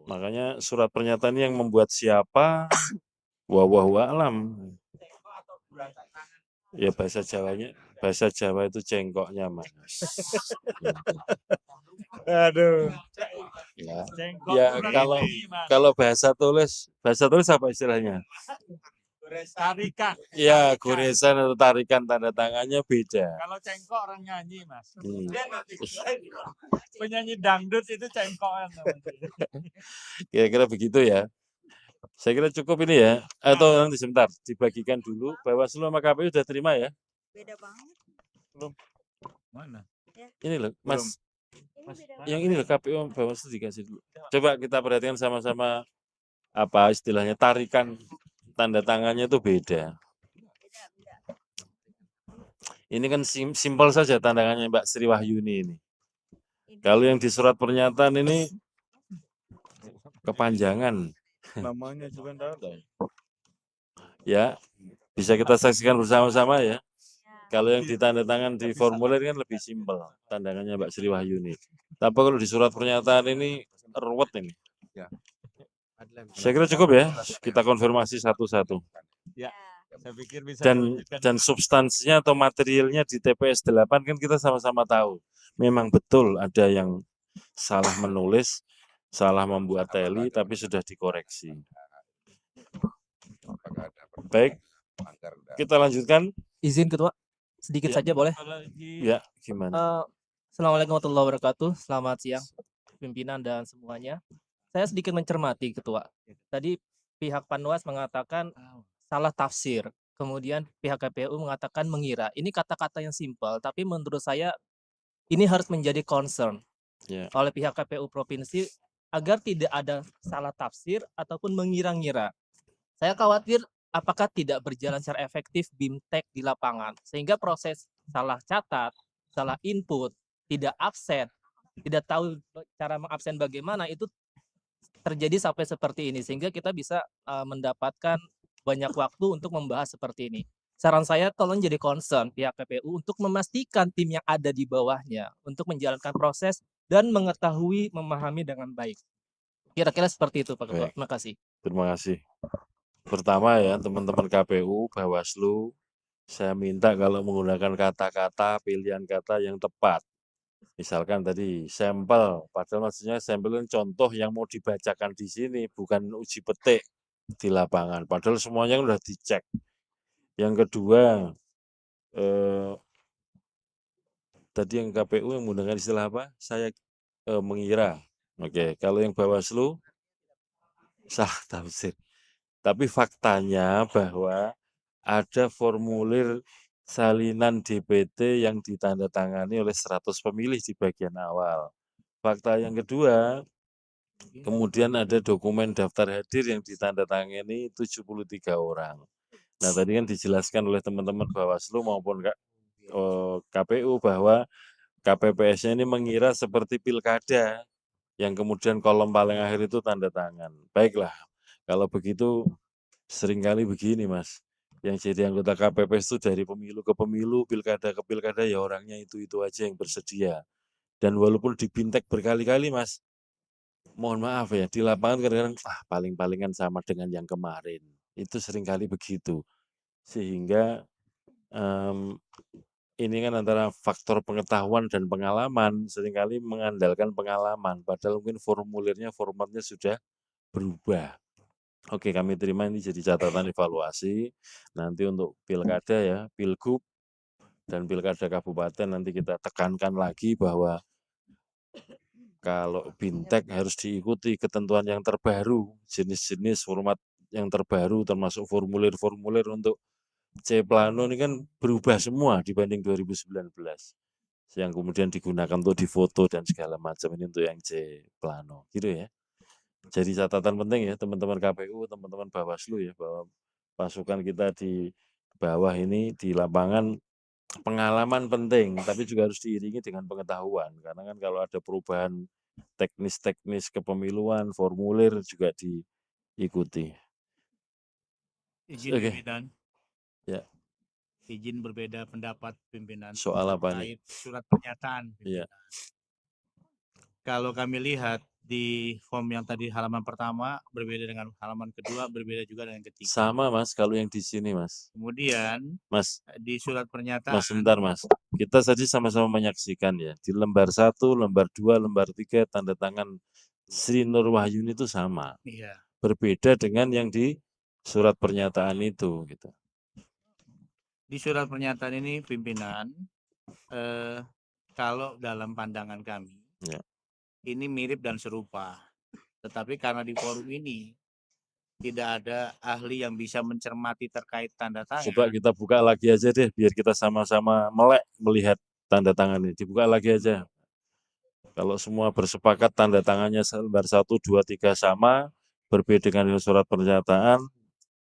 Speaker 2: Makanya surat pernyataan yang membuat siapa, wallahu a'lam. Ya bahasa Jawa itu cengkoknya Mas.
Speaker 7: Aduh.
Speaker 2: Ya kalau bahasa tulis apa istilahnya?
Speaker 9: Tarikan.
Speaker 2: Ya goresan atau tarikan tanda tangannya beda.
Speaker 9: Kalau cengkok orang nyanyi Mas. Penyanyi dangdut itu cengkokan.
Speaker 2: Kira-kira begitu ya. Saya kira cukup ini ya. Atau nanti sebentar dibagikan dulu. Bawaslu sama KPU sudah terima ya?
Speaker 10: Beda banget.
Speaker 9: Belum. Mana?
Speaker 2: Ini loh, Mas. Yang ini loh KPU Bawaslu dikasih dulu. Coba kita perhatikan sama-sama apa istilahnya tarikan tanda tangannya itu beda. Ini kan simpel saja tanda tangannya Mbak Sri Wahyuni ini. Kalau yang di surat pernyataan ini kepanjangan.
Speaker 8: Namanya juga enggak ada.
Speaker 2: Ya, bisa kita saksikan bersama-sama ya. Kalau yang ditandatangan di formulir kan lebih simpel, tandangannya Mbak Sri Wahyuni. Tapi kalau di surat pernyataan ini ruwet ini.
Speaker 7: Ya.
Speaker 2: Saya kira cukup ya, kita konfirmasi satu-satu.
Speaker 9: Ya, saya pikir bisa
Speaker 2: Dan substansinya atau materialnya di TPS 8 kan kita sama-sama tahu. Memang betul ada yang salah menulis, salah membuat tally, tapi sudah dikoreksi. Baik, kita lanjutkan.
Speaker 10: Izin Ketua, sedikit
Speaker 2: Ya.
Speaker 10: saja boleh?
Speaker 2: Ya, gimana?
Speaker 10: Assalamualaikum warahmatullahi wabarakatuh. Selamat siang pimpinan dan semuanya. Saya sedikit mencermati Ketua. Tadi pihak Panwas mengatakan salah tafsir. Kemudian pihak KPU mengatakan mengira. Ini kata-kata yang simpel, tapi menurut saya ini harus menjadi concern
Speaker 2: Ya.
Speaker 10: oleh pihak KPU provinsi agar tidak ada salah tafsir ataupun mengira-ngira. Saya khawatir apakah tidak berjalan secara efektif BIMTEK di lapangan sehingga proses salah catat, salah input, tidak absen, tidak tahu cara mengabsen bagaimana itu terjadi sampai seperti ini sehingga kita bisa mendapatkan banyak waktu untuk membahas seperti ini. Saran saya tolong jadi concern pihak KPU untuk memastikan tim yang ada di bawahnya untuk menjalankan proses dan mengetahui, memahami dengan baik. Kira-kira seperti itu Pak Ketua.
Speaker 2: Baik.
Speaker 10: Terima kasih.
Speaker 2: Terima kasih. Pertama ya, teman-teman KPU, Bawaslu, saya minta kalau menggunakan kata-kata, pilihan kata yang tepat. Misalkan tadi sampel, padahal maksudnya sampel itu contoh yang mau dibacakan di sini, bukan uji petik di lapangan. Padahal semuanya udah dicek. Yang kedua, tadi yang KPU yang menggunakan istilah apa? Saya mengira. Oke, kalau yang Bawaslu salah tafsir. Tapi faktanya bahwa ada formulir salinan DPT yang ditandatangani oleh 100 pemilih di bagian awal. Fakta yang kedua, kemudian ada dokumen daftar hadir yang ditandatangani 73 orang. Nah, tadi kan dijelaskan oleh teman-teman Bawaslu maupun KPU bahwa KPPS-nya ini mengira seperti pilkada yang kemudian kolom paling akhir itu tanda tangan. Baiklah, kalau begitu seringkali begini Mas, yang jadi anggota KPPS itu dari pemilu ke pemilu, pilkada ke pilkada ya orangnya itu aja yang bersedia. Dan walaupun di BIMTEK berkali-kali Mas, mohon maaf ya, di lapangan kadang-kadang paling-palingan sama dengan yang kemarin. Itu seringkali begitu. Sehingga ini kan antara faktor pengetahuan dan pengalaman, seringkali mengandalkan pengalaman, padahal mungkin formulirnya, formatnya sudah berubah. Oke, kami terima ini jadi catatan evaluasi. Nanti untuk pilkada ya, pilgub dan pilkada kabupaten nanti kita tekankan lagi bahwa kalau BIMTEK harus diikuti ketentuan yang terbaru, jenis-jenis format yang terbaru termasuk formulir-formulir untuk C Plano ini kan berubah semua dibanding 2019. Yang kemudian digunakan untuk difoto dan segala macam ini untuk yang C Plano, gitu ya. Jadi catatan penting ya teman-teman KPU, teman-teman Bawaslu ya, bahwa pasukan kita di bawah ini di lapangan pengalaman penting, tapi juga harus diiringi dengan pengetahuan. Karena kan kalau ada perubahan teknis-teknis kepemiluan, formulir juga diikuti.
Speaker 3: Izin
Speaker 2: Oke.
Speaker 3: pimpinan.
Speaker 2: Ya.
Speaker 3: Izin berbeda pendapat pimpinan.
Speaker 2: Soal apa nih?
Speaker 3: terkait surat pernyataan
Speaker 2: Iya.
Speaker 3: pimpinan. Kalau kami lihat di form yang tadi halaman pertama berbeda dengan halaman kedua, berbeda juga dengan ketiga.
Speaker 2: Sama Mas, kalau yang di sini Mas.
Speaker 3: Kemudian
Speaker 2: Mas,
Speaker 3: di surat pernyataan.
Speaker 2: Mas sebentar Mas. Kita tadi sama-sama menyaksikan ya. Di lembar 1, lembar 2, lembar 3 tanda tangan Sri Nur Wahyuni itu sama.
Speaker 3: Iya.
Speaker 2: Berbeda dengan yang di surat pernyataan itu gitu.
Speaker 3: Di surat pernyataan ini pimpinan, kalau dalam pandangan kami,
Speaker 2: Ya.
Speaker 3: ini mirip dan serupa. Tetapi karena di forum ini tidak ada ahli yang bisa mencermati terkait tanda tangan.
Speaker 2: Coba kita buka lagi aja deh, biar kita sama-sama melek melihat tanda tangan ini. Dibuka lagi aja. Kalau semua bersepakat tanda tangannya lembar 1, 2, 3 sama, berbeda dengan surat pernyataan,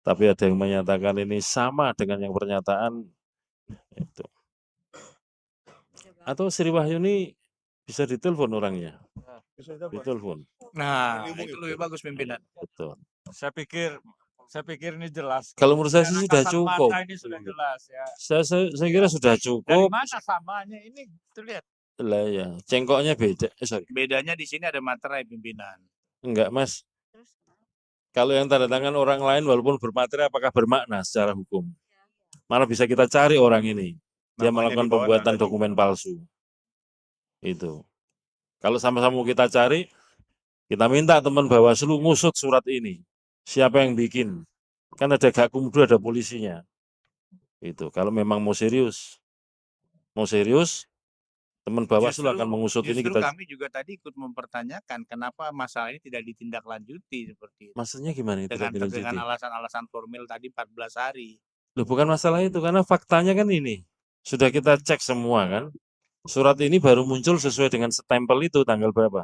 Speaker 2: tapi ada yang menyatakan ini sama dengan yang pernyataan, itu. Atau Sri Wahyuni bisa ditelepon orangnya. Ditelepon.
Speaker 3: Nah, itu lebih bagus pimpinan.
Speaker 2: Betul.
Speaker 9: Saya pikir Saya pikir ini jelas.
Speaker 2: Kalau menurut saya sih
Speaker 9: Dengan
Speaker 2: sudah
Speaker 9: kasat
Speaker 2: cukup.
Speaker 9: mata ini sudah jelas ya.
Speaker 2: Saya kira sudah
Speaker 9: Dari
Speaker 2: cukup.
Speaker 9: mana samanya ini? Tuh lihat.
Speaker 2: Lah ya, cengkoknya beda. Sorry.
Speaker 3: Bedanya di sini ada materai pimpinan.
Speaker 2: Enggak, Mas. Kalau yang tanda tangan orang lain walaupun bermaterai apakah bermakna secara hukum? Mana bisa kita cari orang ini. Dia
Speaker 8: Namanya
Speaker 2: melakukan
Speaker 8: di bawah
Speaker 2: pembuatan
Speaker 8: tadi.
Speaker 2: dokumen palsu. Itu. Kalau sama-sama kita cari, kita minta teman Bawaslu ngusut surat ini. Siapa yang bikin? Kan ada Gakumdu, ada polisinya. Itu. Kalau memang mau serius, teman Bawaslu akan mengusut ini.
Speaker 3: Justru
Speaker 2: Kita
Speaker 3: kami juga tadi ikut mempertanyakan kenapa masalah ini tidak ditindaklanjuti seperti itu.
Speaker 2: maksudnya gimana itu tidak
Speaker 3: Dengan
Speaker 2: dilanjuti?
Speaker 3: alasan-alalan formil tadi 14 hari.
Speaker 2: Loh, bukan masalah itu, karena faktanya kan ini. Sudah kita cek semua kan. Surat ini baru muncul sesuai dengan stempel itu tanggal berapa?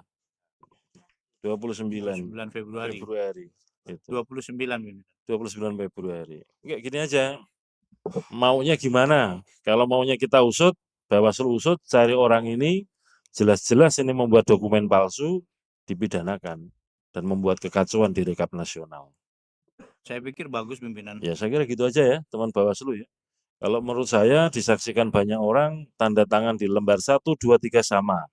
Speaker 2: 29
Speaker 3: 9 Februari.
Speaker 2: Itu.
Speaker 3: 29 pimpinan.
Speaker 2: 29 Februari. Kayak gini aja. Maunya gimana? Kalau maunya kita usut, Bawaslu usut, cari orang ini, jelas-jelas ini membuat dokumen palsu, dipidanakan. Dan membuat kekacauan di rekap nasional.
Speaker 3: Saya pikir bagus pimpinan.
Speaker 2: Ya saya kira gitu aja ya teman Bawaslu ya. Kalau menurut saya disaksikan banyak orang, tanda tangan di lembar 1, 2, 3 sama.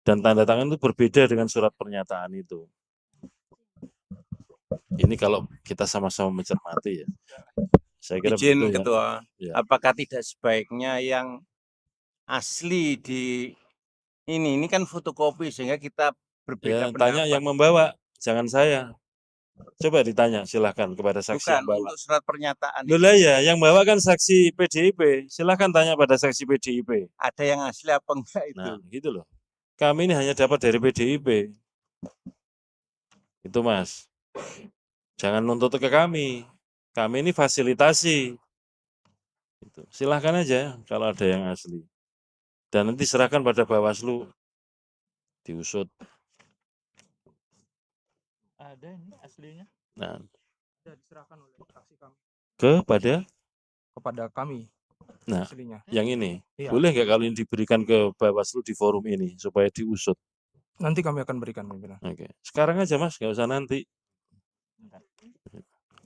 Speaker 2: Dan tanda tangan itu berbeda dengan surat pernyataan itu. Ini kalau kita sama-sama mencermati ya. Saya kira
Speaker 11: Izin
Speaker 2: begitu ya.
Speaker 11: Ketua,
Speaker 2: Ya.
Speaker 11: apakah tidak sebaiknya yang asli di ini kan fotokopi sehingga kita berbeda
Speaker 2: Ya, tanya
Speaker 11: pendapat.
Speaker 2: yang membawa, jangan saya. Coba ditanya silahkan kepada saksi
Speaker 11: Bukan
Speaker 2: yang bawa.
Speaker 11: untuk surat pernyataan.
Speaker 2: Loh lah ya, yang bawa kan saksi PDIP. Silahkan tanya pada saksi PDIP.
Speaker 11: Ada yang asli apa enggak itu?
Speaker 2: Nah, gitu loh. Kami ini hanya dapat dari PDIP. Itu Mas. Jangan nuntut ke kami. Kami ini fasilitasi. Gitu. Silahkan aja kalau ada yang asli. Dan nanti serahkan pada Bawaslu. Diusut.
Speaker 9: Ada ini aslinya.
Speaker 2: Nah,
Speaker 7: Sudah diserahkan oleh saksi kami
Speaker 1: Kepada kami
Speaker 2: nah,
Speaker 1: aslinya.
Speaker 2: yang ini.
Speaker 1: Iya.
Speaker 2: Boleh nggak kalau ini diberikan ke Bawaslu di forum ini supaya diusut?
Speaker 1: Nanti kami akan berikan pimpinan.
Speaker 2: Oke. Sekarang aja Mas, nggak usah nanti.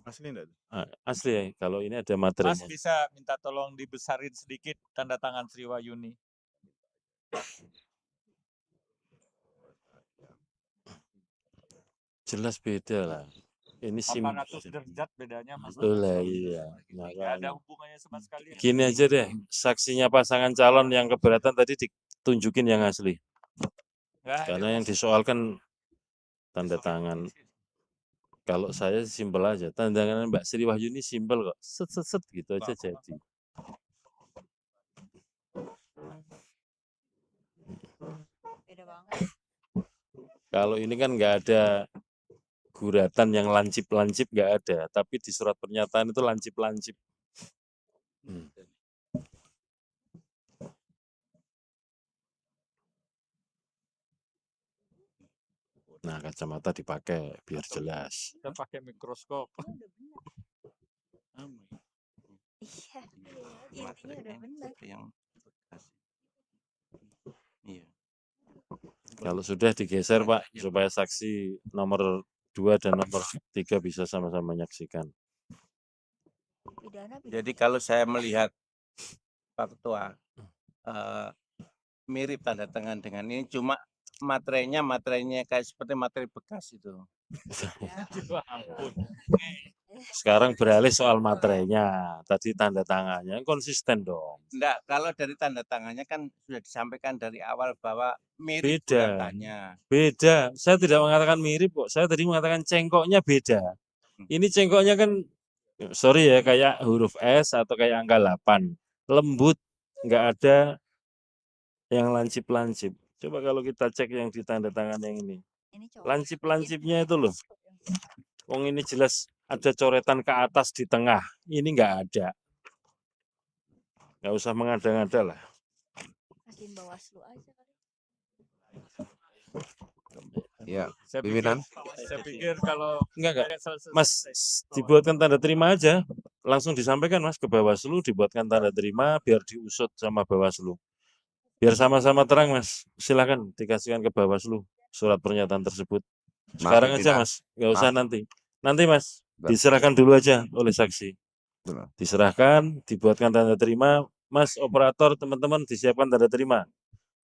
Speaker 8: Asli enggak?
Speaker 2: Asli ya, kalau ini ada
Speaker 9: Mas
Speaker 2: materinya.
Speaker 9: bisa minta tolong dibesarin sedikit tanda tangan Sriwayuni.
Speaker 2: Jelas beda lah. Ini
Speaker 9: 800 derajat bedanya Mas.
Speaker 2: Betul lah, iya.
Speaker 9: Nggak ada
Speaker 2: Makanya.
Speaker 9: hubungannya sama sekali.
Speaker 2: Gini aja deh, saksinya pasangan calon yang keberatan tadi ditunjukin yang asli.
Speaker 9: Nggak ada,
Speaker 2: Karena yang
Speaker 9: Mas.
Speaker 2: disoalkan tanda tangan. Kalau saya simpel aja, tanda tangan Mbak Sri Wahyuni simpel kok. Set gitu aja jadi.
Speaker 12: Beda banget.
Speaker 2: Kalau ini kan nggak ada guratan yang lancip-lancip nggak ada, tapi di surat pernyataan itu lancip-lancip. Nah, kacamata dipakai biar jelas.
Speaker 9: Kita pakai mikroskop.
Speaker 12: Iya, intinya udah benar.
Speaker 11: Yang iya.
Speaker 2: Kalau sudah digeser Pak, supaya saksi nomor 2 dan nomor 3 bisa sama-sama menyaksikan.
Speaker 11: Jadi kalau saya melihat Pak Ketua mirip tanda tangan dengan ini, cuma materinya kayak seperti materi bekas itu.
Speaker 9: Ampun.
Speaker 2: Sekarang beralih soal materinya, tadi tanda tangannya konsisten dong.
Speaker 11: Enggak, kalau dari tanda tangannya kan sudah disampaikan dari awal bahwa mirip
Speaker 2: Beda.
Speaker 11: guratannya.
Speaker 2: Beda. Saya tidak mengatakan mirip kok. Saya tadi mengatakan cengkoknya beda. Ini cengkoknya kan, sorry ya, kayak huruf S atau kayak angka 8. Lembut, nggak ada yang lancip-lancip. Coba kalau kita cek yang di tanda tangan yang ini. Lancip-lancipnya itu loh. Wong ini jelas ada coretan ke atas di tengah. Ini nggak ada. Nggak usah mengada-ngada lah.
Speaker 12: Kasihin Bawaslu aja kali.
Speaker 1: Ya,
Speaker 9: Saya
Speaker 1: pimpinan.
Speaker 9: pikir kalau
Speaker 2: Enggak. Mas, dibuatkan tanda terima aja. Langsung disampaikan Mas ke Bawaslu, dibuatkan tanda terima biar diusut sama Bawaslu. Biar sama-sama terang Mas. Silakan dikasihkan ke Bawaslu surat pernyataan tersebut. Sekarang aja
Speaker 1: pimpinan.
Speaker 2: Mas, nggak usah nanti. Nanti Mas, Diserahkan dulu aja oleh saksi.
Speaker 6: Betul.
Speaker 2: Diserahkan, dibuatkan tanda terima. Mas operator, teman-teman disiapkan tanda terima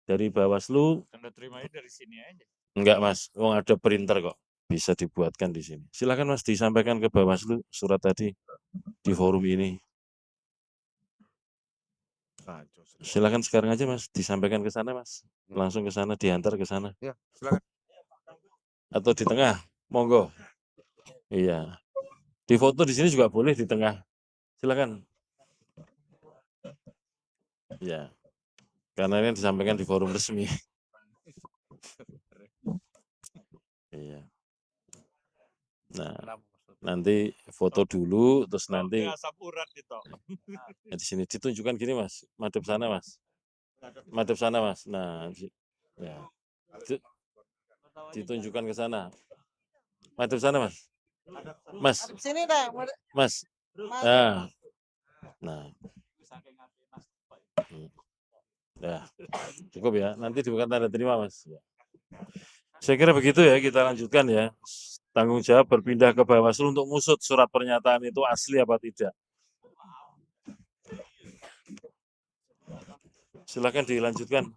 Speaker 2: dari Bawaslu.
Speaker 9: Tanda terimanya dari sini aja.
Speaker 2: Enggak Mas, ada printer kok. Bisa dibuatkan di sini. Silakan Mas disampaikan ke Bawaslu surat tadi di forum ini. Silakan sekarang aja Mas disampaikan ke sana Mas. Langsung ke sana, diantar ke sana.
Speaker 1: Ya, silakan.
Speaker 2: Atau di tengah, monggo. Iya. Di foto di sini juga boleh di tengah. Silakan. Ya. Karena ini disampaikan di forum resmi. Iya. Nah, nanti foto dulu, terus nanti di sini ditunjukkan gini Mas, madep sana Mas, madep sana Mas. Nah, ya, ditunjukkan ke sana, madep sana Mas, Mas,
Speaker 13: Sini dah,
Speaker 2: Mas. Nah, ya, cukup ya. Nanti dibuka tanda terima Mas. Saya kira begitu ya, kita lanjutkan ya. Tanggung jawab berpindah ke Bawaslu untuk ngusut surat pernyataan itu asli apa tidak. Silakan dilanjutkan.